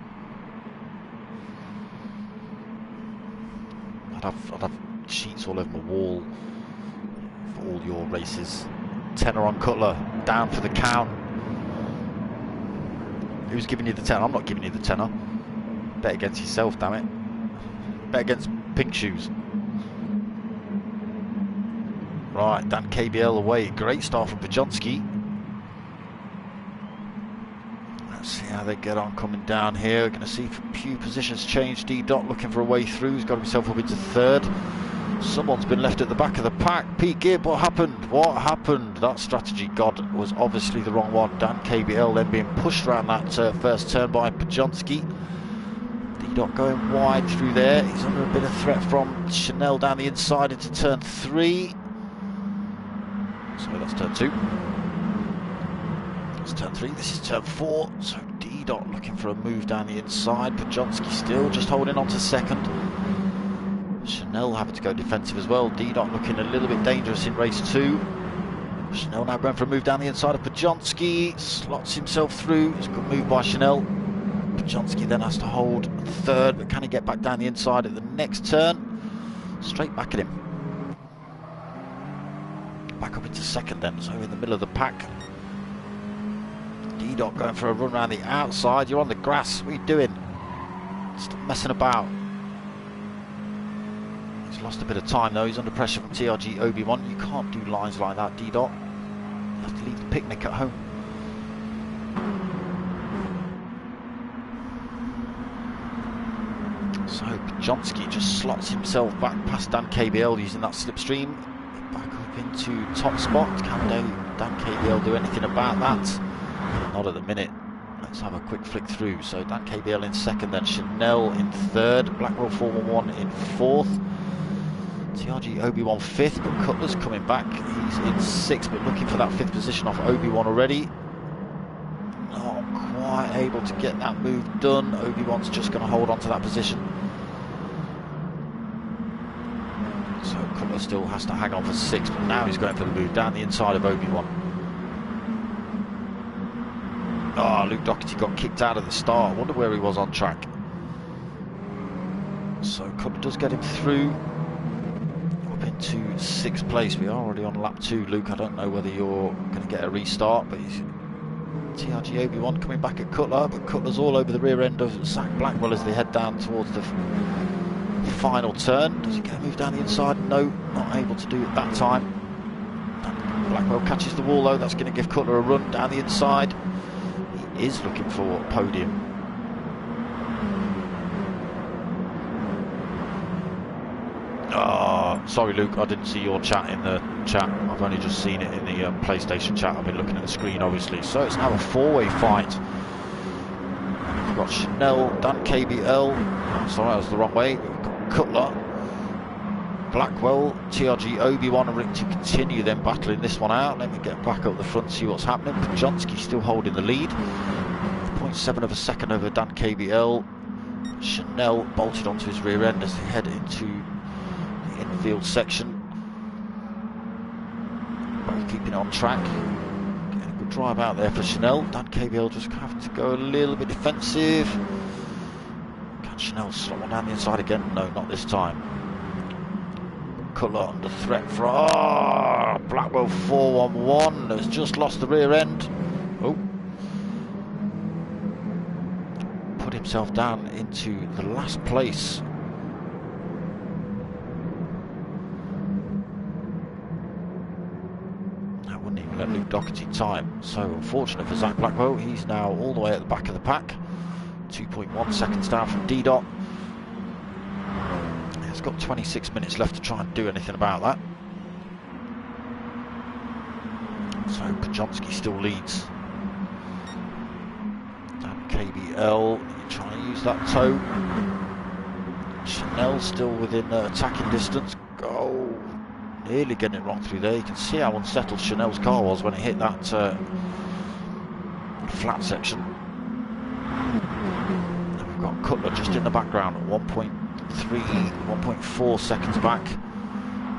I'd have sheets all over my wall for all your races. Tenner on Cutler, down for the count. Who's giving you the tenner? I'm not giving you the tenner. Bet against yourself, damn it. Bet against Pink Shoes. Right, Dan KBL away. Great start from Bajonski. Let's see how they get on coming down here. We're going to see a few positions change. D-Dot looking for a way through. He's got himself up into third. Someone's been left at the back of the pack. Pete Gibb, what happened? What happened? That strategy, God, was obviously the wrong one. Dan KBL then being pushed around that first turn by Bajonski. D-Dot going wide through there. He's under a bit of threat from Chanel down the inside into turn 3. So that's turn 2. That's turn 3. This is turn 4. So D-Dot looking for a move down the inside. Bajonski still just holding on to second. Chanel having to go defensive as well. D-Dot looking a little bit dangerous in race 2. Chanel now going for a move down the inside of Bajonski. Slots himself through. It's a good move by Chanel. Bajonski then has to hold third, but can he get back down the inside at the next turn? Straight back at him. Back up into second then, so in the middle of the pack. D-Dot going for a run around the outside. You're on the grass, what are you doing? Stop messing about. He's lost a bit of time though, he's under pressure from TRG Obi-Wan. You can't do lines like that, D-Dot. You have to leave the picnic at home. So Bajonski just slots himself back past Dan KBL using that slipstream. Back up into top spot. Can Dan KBL do anything about that? Not at the minute. Let's have a quick flick through. So Dan KBL in second, then Chanel in third, Blackwell 411 in fourth, TRG Obi-Wan fifth, but Cutler's coming back. He's in sixth, but looking for that fifth position off Obi-Wan already. Not quite able to get that move done. Obi-Wan's just going to hold on to that position. So Cutler still has to hang on for sixth, but now he's going for the move down the inside of Obi-Wan. Oh, Luke Doherty got kicked out at the start. I wonder where he was on track. So Cutler does get him through. Up into sixth place. We are already on lap 2, Luke. I don't know whether you're going to get a restart, but he's TRG Obi-Wan coming back at Cutler, but Cutler's all over the rear end of Zach Blackwell as they head down towards the final turn. Does he get a move down the inside? No, not able to do it that time. Blackwell catches the wall though. That's going to give Cutler a run down the inside. He is looking for a podium. Sorry Luke, I didn't see your chat in the chat. I've only just seen it in the PlayStation chat. I've been looking at the screen obviously. So it's now a four-way fight. We've got Chanel, Dan KBL. Sorry, that was the wrong way. We've got Cutler, Blackwell, TRG Obi-Wan and Rick to continue then battling this one out. Let me get back up the front, see what's happening. Bajonski still holding the lead. 0.7 of a second over Dan KBL. Chanel bolted onto his rear end as they head into the infield section. Both keeping it on track. Getting a good drive out there for Chanel. Dan KBL just having to go a little bit defensive. Chanel slot one down the inside again. No, not this time. Cutler under threat for Blackwell 411 has just lost the rear end. Oh, put himself down into the last place. That wouldn't even let Luke Doherty time. So unfortunate for Zach Blackwell. He's now all the way at the back of the pack. 2.1 seconds down from D-Dot. He's got 26 minutes left to try and do anything about that. So Pajonski still leads. Dan KBL trying to use that toe. Chanel still within attacking distance. Oh, nearly getting it wrong through there. You can see how unsettled Chanel's car was when it hit that flat section. And we've got Cutler just in the background at 1.4 seconds back.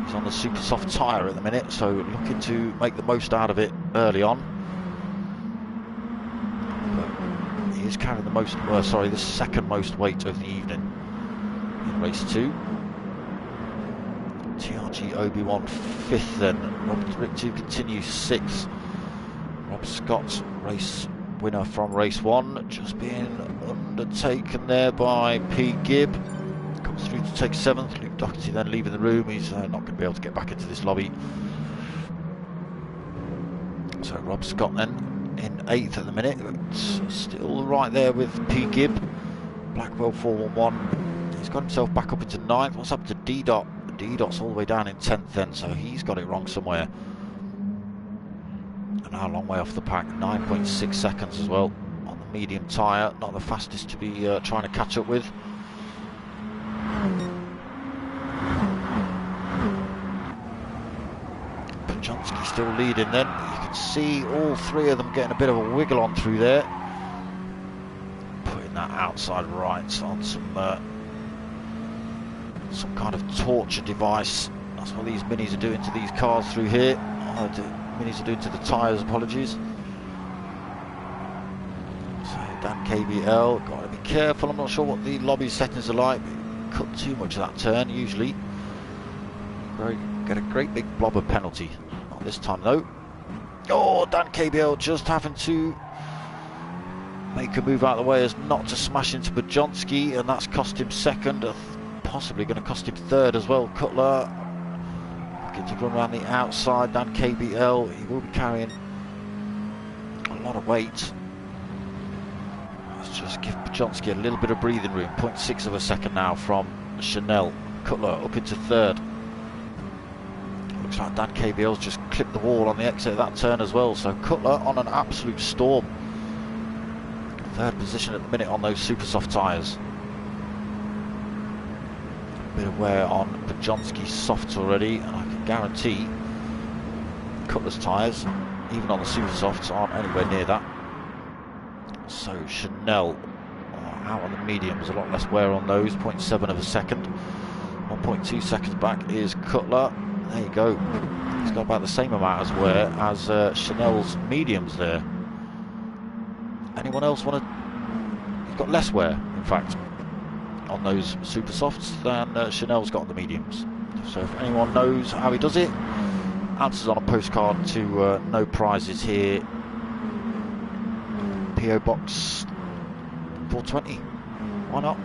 He's on the super soft tyre at the minute, so looking to make the most out of it early on. But he is carrying the most, the second most weight of the evening in race 2. TRG Obi-Wan 5th then. Rick 2 continues 6th. Rob Scott, race winner from race 1, just being undertaken there by Pete Gibb. Comes through to take 7th. Luke Doherty then leaving the room. He's not going to be able to get back into this lobby. So Rob Scott then in 8th at the minute. It's still right there with P. Gibb. Blackwell 411. He's got himself back up into 9th. What's up to D-Dot? D-Dot's all the way down in 10th then, so he's got it wrong somewhere. And now a long way off the pack. 9.6 seconds as well on the medium tyre. Not the fastest to be trying to catch up with. Pajonski still leading then. You can see all three of them getting a bit of a wiggle on through there. Putting that outside right on some kind of torture device. That's what these minis are doing to these cars through here. Minis are doing to the tyres, apologies. So Dan KBL, got to be careful. I'm not sure what the lobby settings are like. Cut too much of that turn usually. Get a great big blob of penalty. Not this time though. Oh, Dan KBL just having to make a move out of the way as not to smash into Pajonski, and that's cost him 2nd, possibly going to cost him 3rd as well. Cutler looking to run around the outside. Dan KBL, he will be carrying a lot of weight. Let's just give Pajonski a little bit of breathing room. 0.6 of a second now from Chanel. Cutler up into 3rd. Looks like Dan KBL's just clipped the wall on the exit of that turn as well. So Cutler on an absolute storm. 3rd position at the minute on those super soft tyres. Bit of wear on Pajonski's softs already, and I can guarantee Cutler's tyres, even on the super softs, aren't anywhere near that. So Chanel out on the mediums, a lot less wear on those. 0.7 of a second. 1.2 seconds back is Cutler. There you go. He's got about the same amount as wear as Chanel's mediums there. Anyone else want to? He's got less wear, in fact, on those super softs than Chanel's got on the mediums. So if anyone knows how he does it, answers on a postcard to no prizes here. PO Box 420. Why not?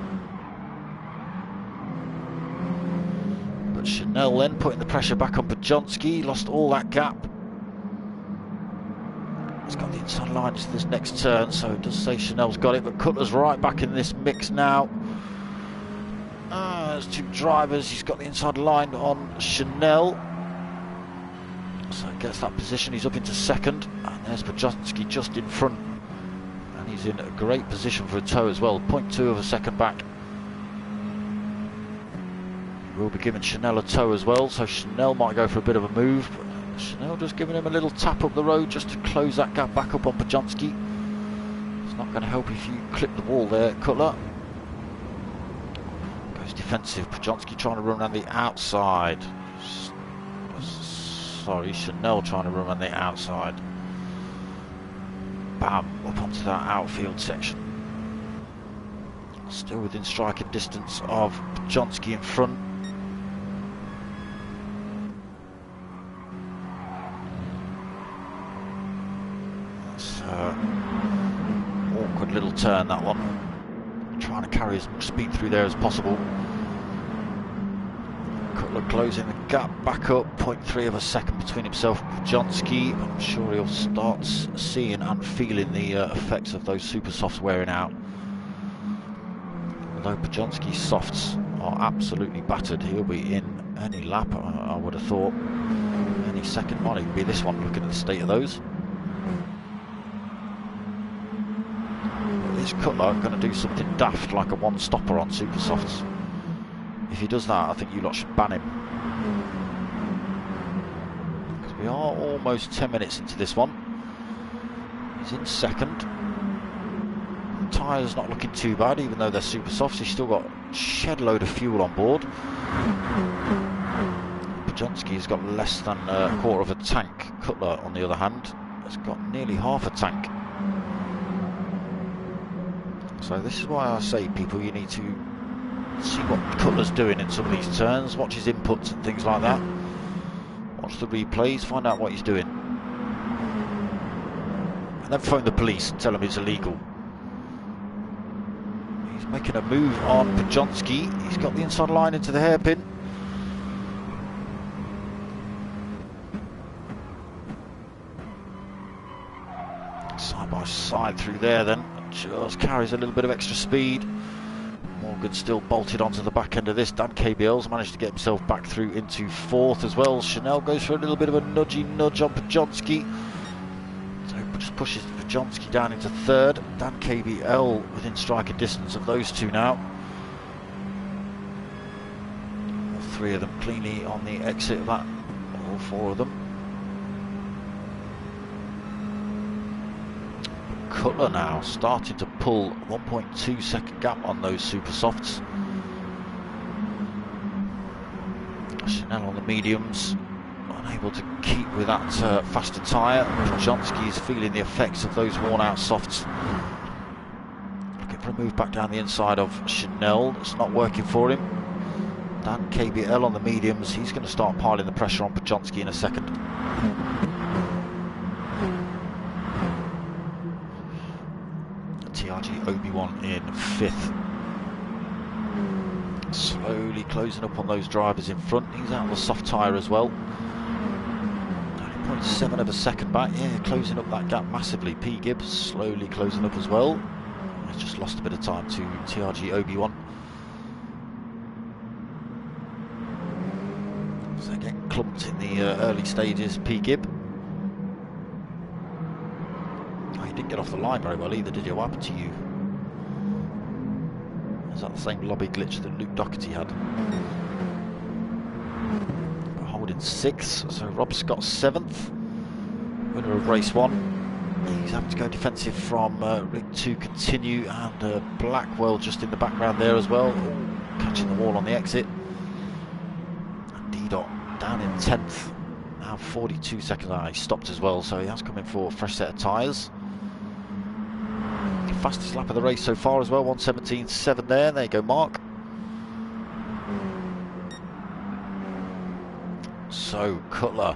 But Chanel then putting the pressure back on Pajonski. Lost all that gap. He's got the inside line to this next turn, so it does say Chanel's got it, but Cutler's right back in this mix now. There's 2 drivers. He's got the inside line on Chanel, so he gets that position. He's up into 2nd, and there's Pajonski just in front, and he's in a great position for a tow as well. 0.2 of a second back. We'll be giving Chanel a tow as well, so Chanel might go for a bit of a move, but Chanel just giving him a little tap up the road just to close that gap back up on Pajonski. It's not going to help if you clip the wall there, Cutler. Goes defensive. Pajonski trying to run around the outside. Sorry, Chanel trying to run around the outside. Bam, up onto that outfield section. Still within striking distance of Pajonsky in front. That's an awkward little turn, that one. Trying to carry as much speed through there as possible. Cutler closing the gap back up, 0.3 of a second between himself and Pajonsky. I'm sure he'll start seeing and feeling the effects of those super softs wearing out. Although Pajonsky's softs are absolutely battered, he'll be in any lap, I would have thought. Any second, might even be this one, looking at the state of those. Is Cutler going to do something daft like a one-stopper on super softs? If he does that, I think you lot should ban him. Because we are almost 10 minutes into this one. He's in second. The tyres not looking too bad, even though they're super softs. He's still got a shed load of fuel on board. Pajonsky's got less than a quarter of a tank. Cutler, on the other hand, has got nearly half a tank. So this is why I say, people, you need to see what Cutler's doing in some of these turns, watch his inputs and things like that. Watch the replays, find out what he's doing. And then phone the police and tell them it's illegal. He's making a move on Pajonsky. He's got the inside line into the hairpin. Side by side through there then. Just carries a little bit of extra speed. Morgan still bolted onto the back end of this. Dan KBL's managed to get himself back through into fourth as well. Chanel goes for a little bit of a nudgy nudge on Pajonsky. So just pushes Pajonsky down into third. Dan KBL within striking distance of those two now. All three of them cleanly on the exit of that. All four of them. Cutler now starting to pull 1.2 second gap on those super softs. Chanel on the mediums, unable to keep with that faster tyre. Pajonsky is feeling the effects of those worn out softs. Looking for a move back down the inside of Chanel. It's not working for him. Dan KBL on the mediums. He's going to start piling the pressure on Pajonsky in a second. TRG Obi-Wan in fifth. Slowly closing up on those drivers in front. He's out of the soft tyre as well. Only 0.7 of a second back. Yeah, closing up that gap massively. P. Gibbs slowly closing up as well. He's just lost a bit of time to TRG Obi-Wan. So getting clumped in the early stages. P. Gibb. Didn't get off the line very well either, did you? What happened to you? Is that the same lobby glitch that Luke Doherty had? Holding sixth, so Rob Scott seventh. Winner of race one. He's having to go defensive from rig 2 continue, and Blackwell just in the background there as well, catching the wall on the exit. And D-Dot down in 10th, now 42 seconds. He stopped as well, so he has come in for a fresh set of tyres. Fastest lap of the race so far as well, 1:17.7 there. There you go, Mark. So Cutler,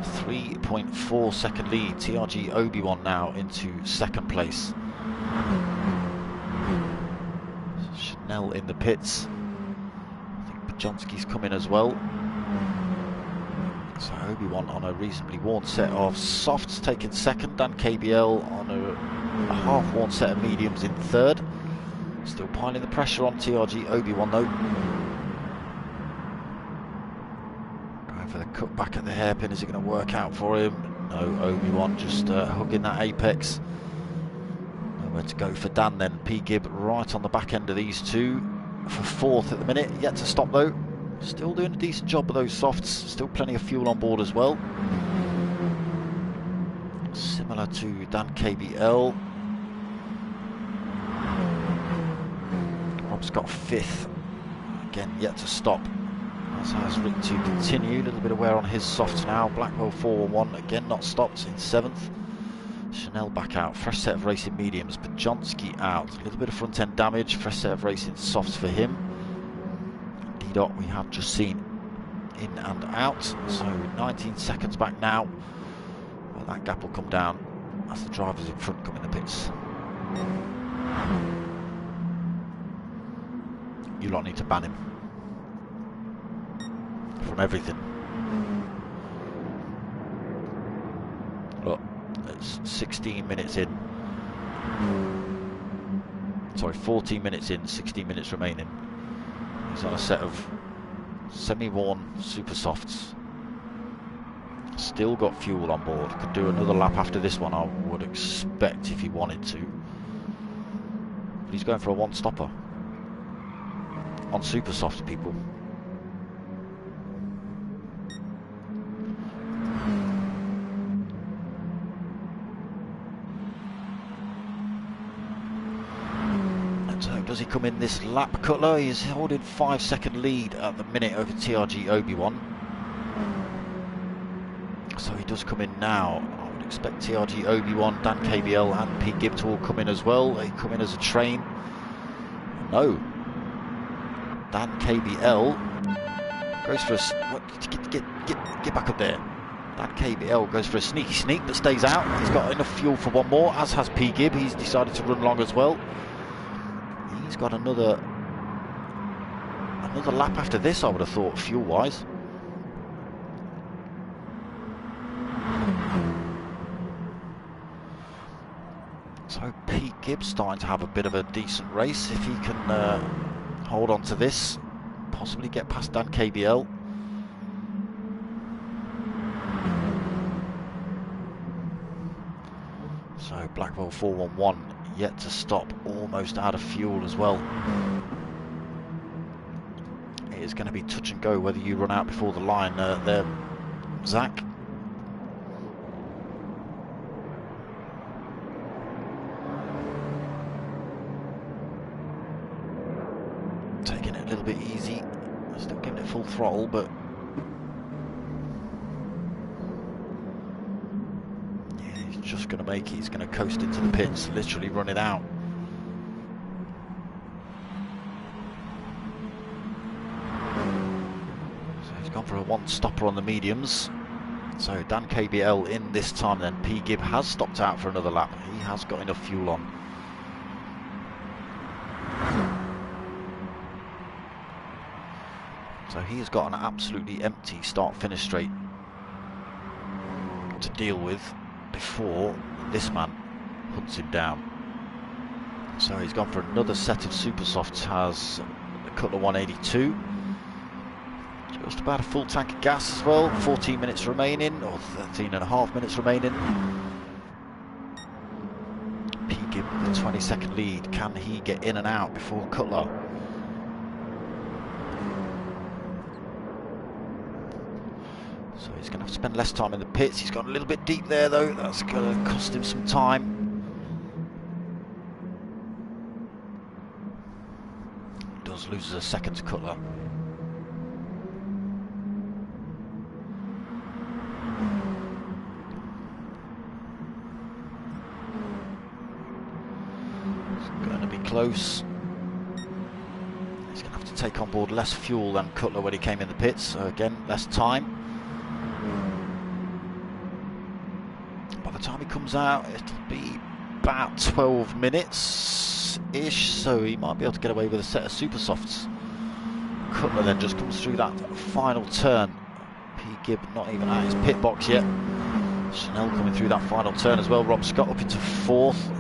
3.4 second lead. TRG Obi-Wan now into second place. Chanel in the pits. I think Pajonsky's coming as well. So Obi-Wan on a reasonably worn set of softs taking second. Dan KBL on a half-worn set of mediums in third. Still piling the pressure on TRG Obi-Wan though. Going for the cut back at the hairpin. Is it going to work out for him? No, Obi-Wan just hugging that apex. Nowhere to go for Dan then. P. Gibb right on the back end of these two for fourth at the minute. Yet to stop though. Still doing a decent job of those softs. Still plenty of fuel on board as well. Similar to Dan KBL. Rob's got fifth. Again, yet to stop. As has rig 2 continue. A little bit of wear on his softs now. Blackwell 4-1. Again, not stopped in seventh. Chanel back out, fresh set of racing mediums. Bajonski out, a little bit of front end damage, fresh set of racing softs for him. D-Dot we have just seen in and out, so 19 seconds back now. Well, that gap will come down as the drivers in front come in the pits. You lot need to ban him from everything. Look, it's 16 minutes in. Sorry, 14 minutes in, 16 minutes remaining. He's on a set of semi-worn super softs. Still got fuel on board. Could do another lap after this one, I would expect, if he wanted to. But he's going for a one-stopper on super soft, people. And so does he come in this lap, Cutler? He's holding 5-second lead at the minute over TRG Obi-Wan. So he does come in now. I would expect TRG Obi-Wan, Dan KBL and Pete Gibb to all come in as well. They come in as a train. No. Dan KBL goes for a... Get back up there. Dan KBL goes for a sneaky sneak but stays out. He's got enough fuel for one more, as has P. Gibb. He's decided to run long as well. He's got another lap after this, I would have thought, fuel-wise. So Pete Gibbs starting to have a bit of a decent race if he can hold on to this, possibly get past Dan KBL. So Blackwell 411 yet to stop, almost out of fuel as well. It is going to be touch and go whether you run out before the line there, Zach. Taking it a little bit easy, still giving it full throttle, but yeah, he's just going to make it. He's going to coast into the pits, literally run it out. So he's gone for a one-stopper on the mediums. So Dan KBL in this time then. P. Gibb has stopped out for another lap. He has got enough fuel on. So he has got an absolutely empty start-finish straight to deal with before this man hunts him down. So he's gone for another set of super softs, has a Cutler 182. Just about a full tank of gas as well. 14 minutes remaining, or 13.5 minutes remaining. P. Gibb with the 20-second lead. Can he get in and out before Cutler? So he's going to have to spend less time in the pits. He's gone a little bit deep there though. That's going to cost him some time. He does lose a second to Cutler. It's going to be close. He's going to have to take on board less fuel than Cutler when he came in the pits. So again, less time. By the time he comes out, it'll be about 12 minutes-ish, so he might be able to get away with a set of super softs. Cutler then just comes through that final turn. P. Gibb not even at his pit box yet. Chanel coming through that final turn as well. Rob Scott up into fourth.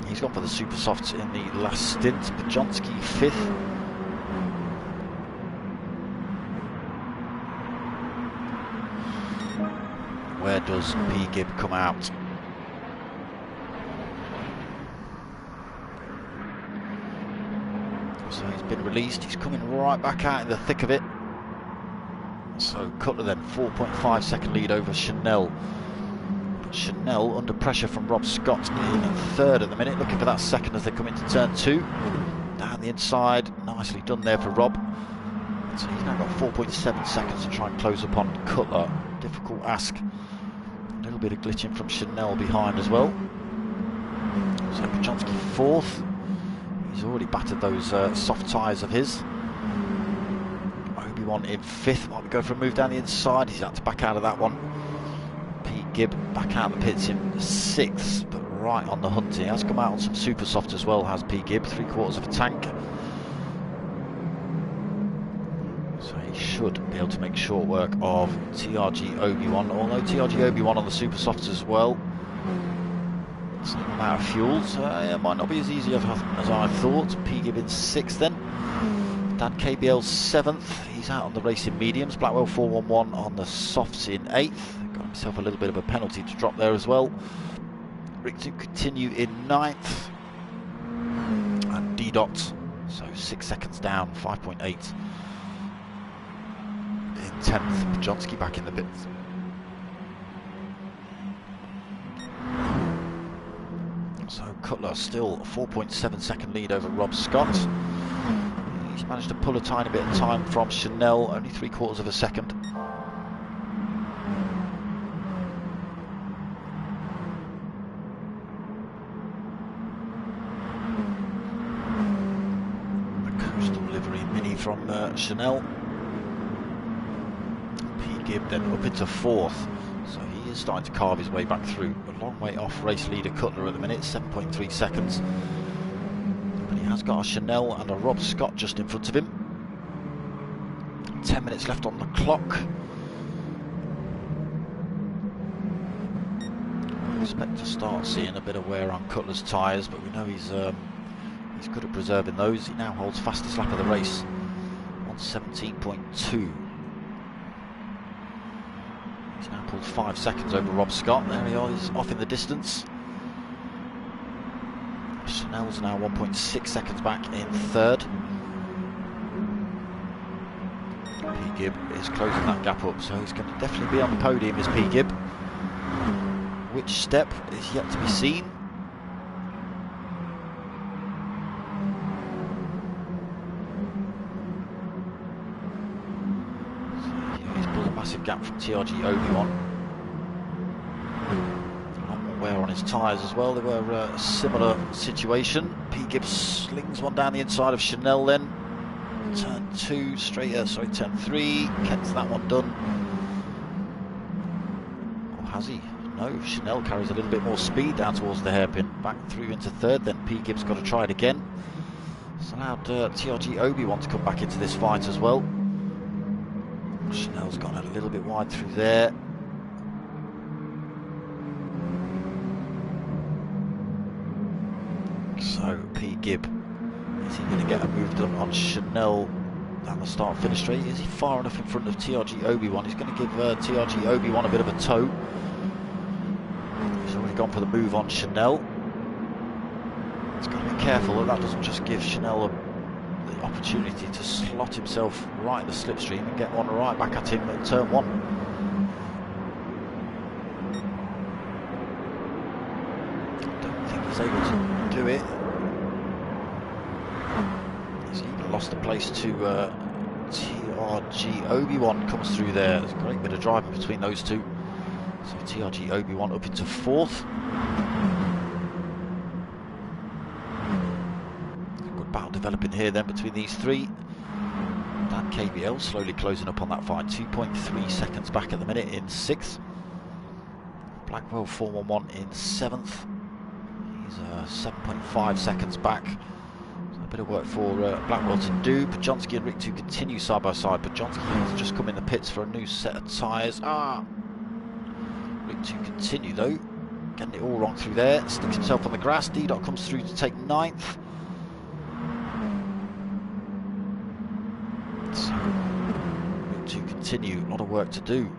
He's gone for the super softs in the last stint. Bajonski fifth. Where does P. Gibb come out? So he's been released, he's coming right back out in the thick of it. So Cutler then, 4.5 second lead over Chanel. But Chanel under pressure from Rob Scott in third at the minute, looking for that second as they come into turn two. Down the inside, nicely done there for Rob. So he's now got 4.7 seconds to try and close upon Cutler. Difficult ask. A little little bit of glitching from Chanel behind as well. So Pachonsky fourth. He's already battered those soft tyres of his. Obi-Wan in fifth. Might be going for a move down the inside. He's had to back out of that one. Pete Gibb back out of the pits in sixth, but right on the hunt. He has come out on some super soft as well, has Pete Gibb, 3/4 of a tank. So he should be able to make short work of TRG Obi-Wan, although TRG Obi-Wan on the super softs as well. Same amount of fuel, so it might not be as easy as I thought. Pete Gibb in sixth then. Dan KBL seventh. He's out on the racing mediums. Blackwell 411 on the softs in eighth. Got himself a little bit of a penalty to drop there as well. Rick to continue in ninth. And D Dot, so 6 seconds down, 5.8. In 10th, Pachonsky back in the bits. So Cutler still a 4.7 second lead over Rob Scott. He's managed to pull a tiny bit of time from Chanel, only 3/4 of a second. The coastal livery mini from Chanel. Pete Gibb then up into fourth. So he is starting to carve his way back through. A long way off race leader Cutler at the minute, 7.3 seconds. But he has got a Chanel and a Rob Scott just in front of him. 10 minutes left on the clock. I expect to start seeing a bit of wear on Cutler's tyres, but we know he's good at preserving those. He now holds fastest lap of the race on 17.2. He's now pulled 5 seconds over Rob Scott. There he is, off in the distance. Chanel's now 1.6 seconds back in third. Pete Gibb is closing that gap up, so he's going to definitely be on the podium, is Pete Gibb. Which step is yet to be seen. Massive gap from TRG Obi-Wan. A lot more wear on his tyres as well. They were a similar situation. Pete Gibbs slings one down the inside of Chanel then. Turn 2, turn 3. Gets that one done. Or has he? No, Chanel carries a little bit more speed down towards the hairpin. Back through into third, then Pete Gibbs got to try it again. It's allowed TRG Obi-Wan to come back into this fight as well. Chanel's gone a little bit wide through there. So Pete Gibb, is he going to get a move done on Chanel down the start-finish straight? Is he far enough in front of TRG Obi-Wan? He's going to give TRG Obi-Wan a bit of a tow. He's already gone for the move on Chanel. He's got to be careful that doesn't just give Chanel the opportunity to slot himself right in the slipstream and get one right back at him at turn 1. I don't think he's able to do it. He's even lost the place to TRG Obi-Wan comes through there. There's a great bit of driving between those two. So TRG Obi-Wan up into fourth. Battle developing here then between these three. Dan KBL slowly closing up on that fight, 2.3 seconds back at the minute in 6th. Blackwell 411 in 7th. He's 7.5 seconds back. So a bit of work for Blackwell to do. Pachonsky and Rick to continue side by side. Pachonsky has just come in the pits for a new set of tyres. Rick to continue though. Getting it all wrong through there. Sticks himself on the grass. D-Dot comes through to take 9th. So, to continue, a lot of work to do.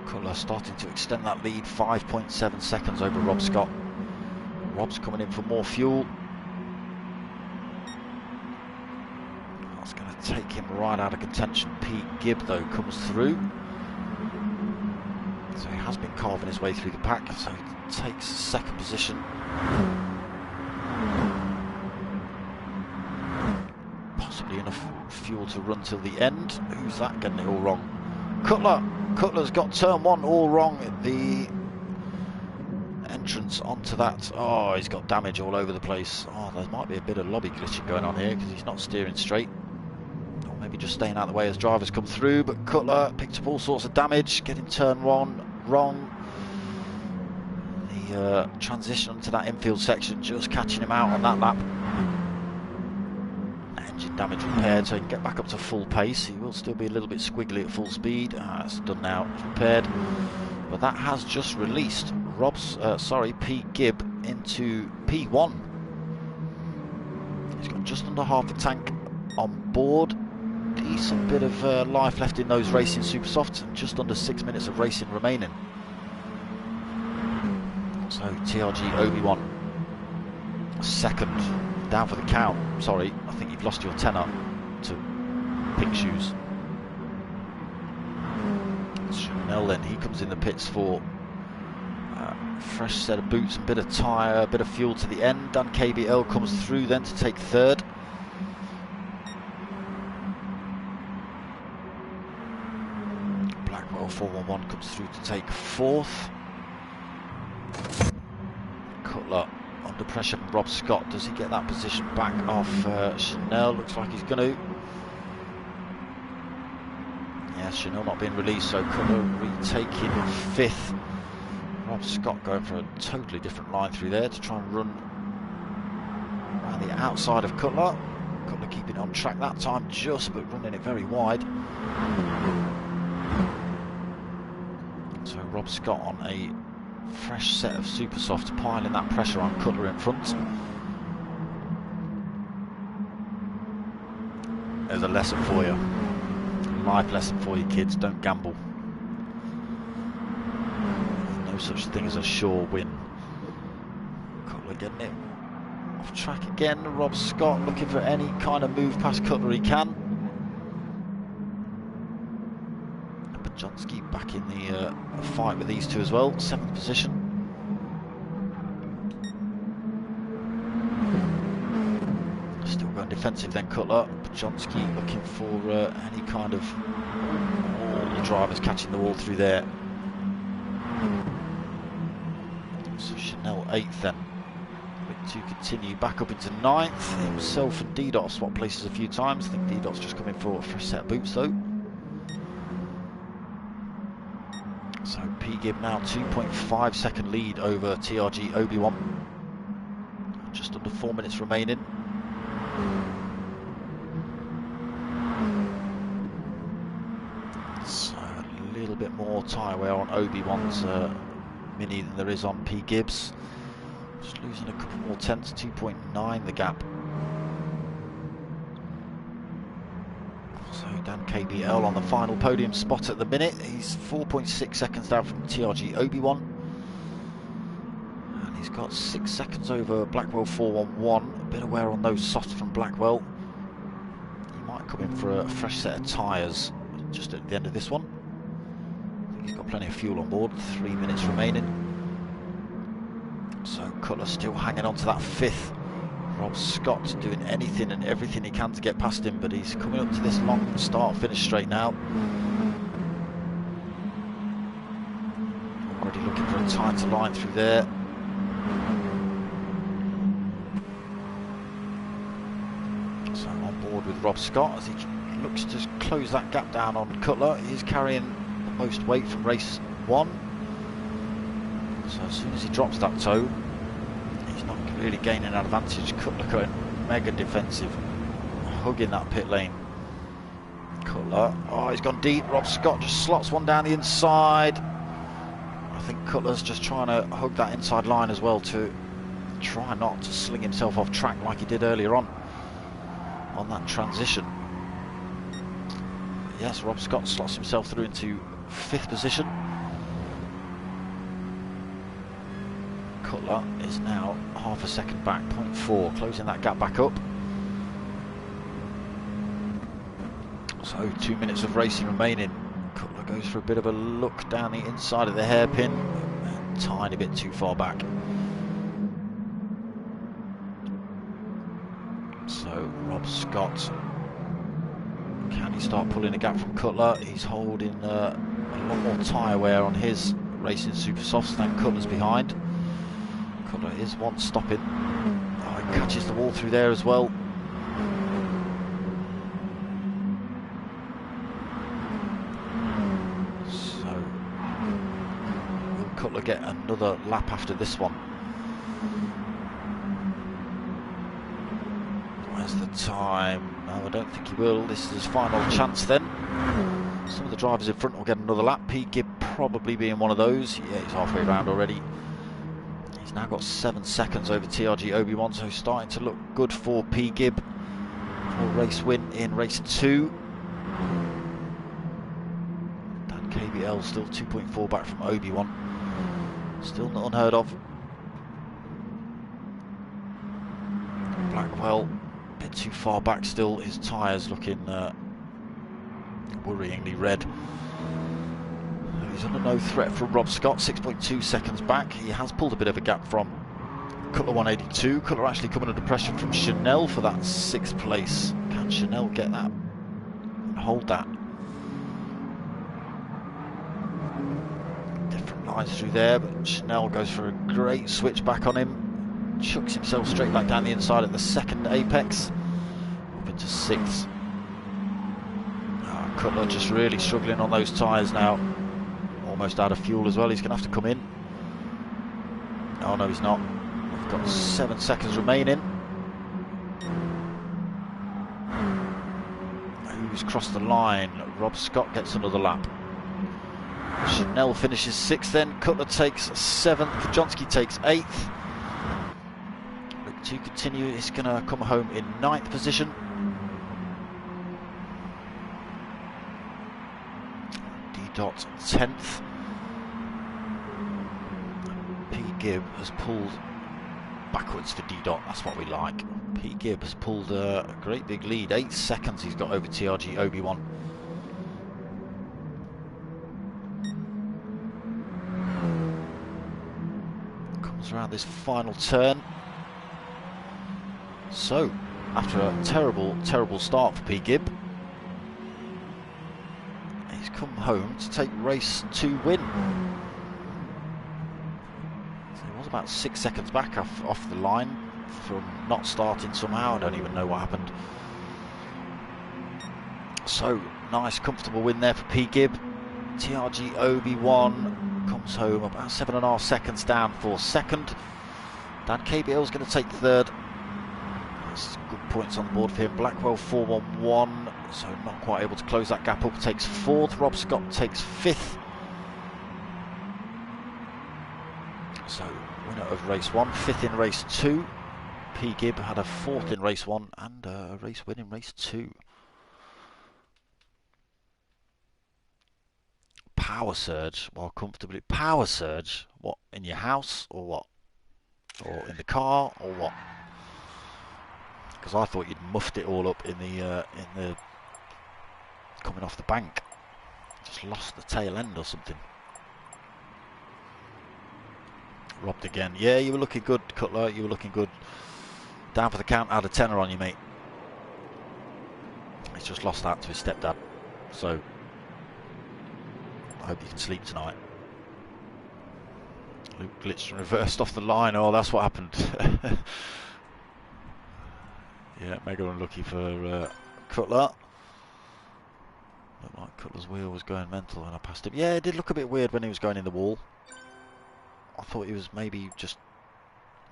Cutler starting to extend that lead, 5.7 seconds over Rob Scott. Rob's coming in for more fuel. That's going to take him right out of contention. Pete Gibb, though, comes through. So he has been carving his way through the pack, so he takes second position. Possibly enough fuel to run till the end. Who's that getting it all wrong? Cutler's got turn one all wrong at the entrance onto that. Oh, he's got damage all over the place. Oh, there might be a bit of lobby glitching going on here because he's not steering straight. Or maybe just staying out of the way as drivers come through. But Cutler picked up all sorts of damage, getting turn one wrong. The transition onto that infield section just catching him out on that lap. Engine damage repaired, so he can get back up to full pace. He will still be a little bit squiggly at full speed. It's done now, it's repaired. But that has just released P. Gibb into P1. He's got just under half a tank on board. Decent bit of life left in those racing super softs, and just under 6 minutes of racing remaining. So TRG Obi-Wan second, down for the count. Sorry, I think you've lost your tenor to Pink Shoes. Chanel then, he comes in the pits for fresh set of boots and bit of tyre, a bit of fuel to the end. Dan KBL comes through then to take third. Blackwell 411 comes through to take fourth. Cutler under pressure from Rob Scott. Does he get that position back off Chanel? Looks like he's going to. Yes, Chanel not being released, so Cutler retaking fifth. Rob Scott going for a totally different line through there to try and run around the outside of Cutler. Cutler keeping on track that time just, but running it very wide. So Rob Scott on a fresh set of super soft, piling that pressure on Cutler in front. There's a lesson for you. Life lesson for you, kids. Don't gamble. No such thing as a sure win. Cutler getting it off track again. Rob Scott looking for any kind of move past Cutler he can. Bajonski back in the fight with these two as well. 7th position. Still going defensive then Cutler. Bajonski looking for any kind of all the drivers catching the wall through there. So Chanel 8th then. To continue back up into 9th. Himself and D-Dot swap places a few times. I think D-Dot's just coming for a fresh set of boots though. So P. Gibb now 2.5 second lead over TRG Obi-Wan. Just under 4 minutes remaining. So a little bit more tyre wear on Obi-Wan's Mini than there is on P. Gibb's. Just losing a couple more tenths, 2.9 the gap. So Dan KBL on the final podium spot at the minute. He's 4.6 seconds down from TRG Obi-Wan. And he's got 6 seconds over Blackwell 411. A bit of wear on those softs from Blackwell. He might come in for a fresh set of tyres just at the end of this one. I think he's got plenty of fuel on board, 3 minutes remaining. So Cutler still hanging on to that 5th. Rob Scott doing anything and everything he can to get past him, but he's coming up to this long start-finish straight now. Already looking for a tighter line through there. So on board with Rob Scott as he looks to close that gap down on Cutler. He's carrying the most weight from race 1. So as soon as he drops that toe, he's not really gaining an advantage. Cutler going mega defensive, hugging that pit lane. Cutler, oh, he's gone deep. Rob Scott just slots one down the inside. I think Cutler's just trying to hug that inside line as well to try not to sling himself off track like he did earlier on that transition. Yes, Rob Scott slots himself through into 5th position. Cutler is now half a second back, 0.4, closing that gap back up. So 2 minutes of racing remaining. Cutler goes for a bit of a look down the inside of the hairpin, a tiny bit too far back. So Rob Scott Can he start pulling a gap from Cutler? He's holding a lot more tyre wear on his Racing Super Softs than Cutler's behind. Cutler is one stopping. Oh, he catches the wall through there as well. So, will Cutler get another lap after this one? Where's the time? No, I don't think he will. This is his final chance then. Some of the drivers in front will get another lap. Pete Gibb probably being one of those. Yeah, he's halfway around already. He's now got 7 seconds over TRG Obi-Wan, so starting to look good for P. Gibb for a race win in race 2. Dan KBL still 2.4 back from Obi-Wan. Still not unheard of. Blackwell a bit too far back still. His tyres looking worryingly red. He's under no threat from Rob Scott, 6.2 seconds back. He has pulled a bit of a gap from Cutler 182. Cutler actually coming under pressure from Chanel for that 6th place. Can Chanel get that and hold that? Different lines through there, but Chanel goes for a great switch back on him. Chucks himself straight back down the inside at the 2nd apex. Up into 6th. Cutler just really struggling on those tyres now. Almost out of fuel as well. He's going to have to come in. Oh no, he's not. We've got 7 seconds remaining. Who's crossed the line? Rob Scott gets another lap. Chanel finishes 6th then. Cutler takes 7th. Kajonski takes 8th. Look to continue. He's going to come home in 9th position. Dot 10th. P. Gibb has pulled backwards for D. Dot. That's what we like. P. Gibb has pulled a great big lead. 8 seconds he's got over TRG Obi-Wan. Comes around this final turn. So, after a terrible start for P. Gibb, he's come home to take race 2 win. So he was about 6 seconds back off the line from not starting somehow. I don't even know what happened. So, nice comfortable win there for P. Gibb. TRG Obi-Wan comes home about 7.5 seconds down for 2nd. Dan KBL is going to take 3rd. That's good points on the board for him. Blackwell 411. So not quite able to close that gap up. Takes 4th. Rob Scott takes 5th. So winner of race 1, 5th in race 2. P. Gibb had a 4th in race 1 and a race win in race 2. Power surge while comfortably. Power surge? What, in your house or what? Or in the car or what? Because I thought you'd muffed it all up in the coming off the bank. Just lost the tail end or something. Robbed again. Yeah, you were looking good, Cutler. You were looking good. Down for the count, out of 10 on you, mate. He's just lost that to his stepdad. So, I hope you can sleep tonight. Luke glitched and reversed off the line. Oh, that's what happened. Yeah, mega unlucky for Cutler. Looked like Cutler's wheel was going mental when I passed him. Yeah, it did look a bit weird when he was going in the wall. I thought he was maybe just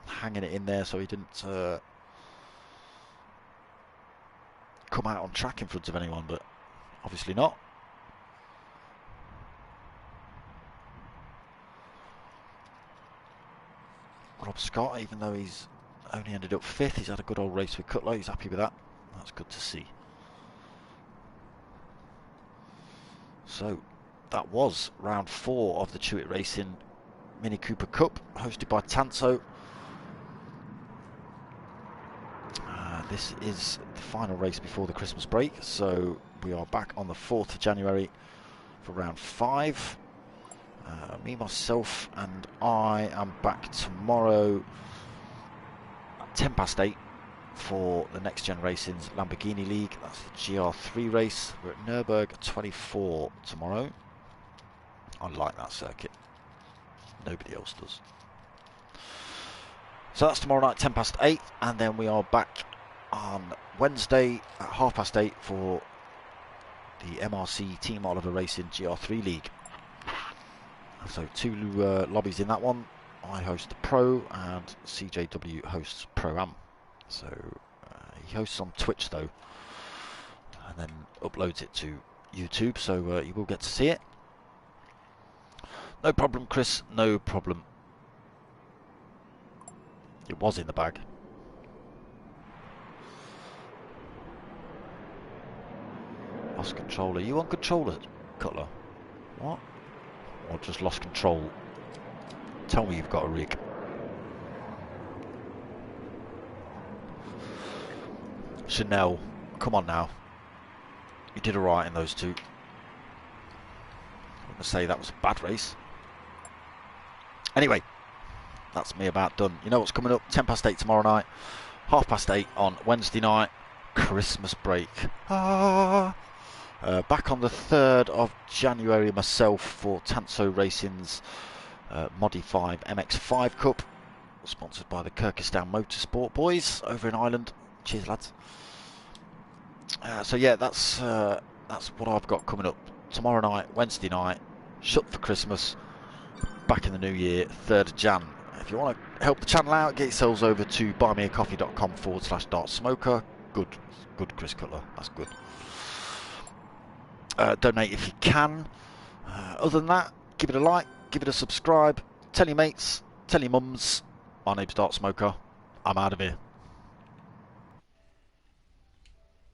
hanging it in there so he didn't come out on track in front of anyone, but obviously not. Rob Scott, even though he's only ended up 5th, he's had a good old race with Cutler. He's happy with that. That's good to see. So that was round 4 of the CHewitt Racing Mini Cooper Cup, hosted by TANSO. This is the final race before the Christmas break, so we are back on the 4th of January for round 5. Me, myself, and I am back tomorrow at 8:10 for the Next Gen Racing's Lamborghini League. That's the GR3 race. We're at Nürburgring 24 tomorrow. I like that circuit. Nobody else does. So that's tomorrow night, 8:10, and then we are back on Wednesday at 8:30 for the MRC Team Oliver Racing GR3 League. So 2 lobbies in that one. I host the Pro and CJW hosts Pro-Am. So he hosts on Twitch though, and then uploads it to YouTube, so you will get to see it. No problem, Chris, no problem. It was in the bag. Lost control. Are you on controller, Cutler? What? Or just lost control? Tell me you've got a rig. Chanel, come on now. You did alright in those two. I'm going to say that was a bad race. Anyway, that's me about done. You know what's coming up? 8:10 tomorrow night. 8:30 on Wednesday night. Christmas break. Back on the 3rd of January myself for TANSO Racing's Modi 5 MX5 Cup, sponsored by the Kyrgyzstan Motorsport boys over in Ireland. Cheers, lads. So yeah, that's what I've got coming up tomorrow night, Wednesday night. Shut for Christmas. Back in the new year, 3rd of Jan. If you want to help the channel out, get yourselves over to buymeacoffee.com/darksmoka. Good, Chris Cutler. That's good. Donate if you can. Other than that, give it a like, give it a subscribe, tell your mates, tell your mums. My name's Darksmoka. I'm out of here.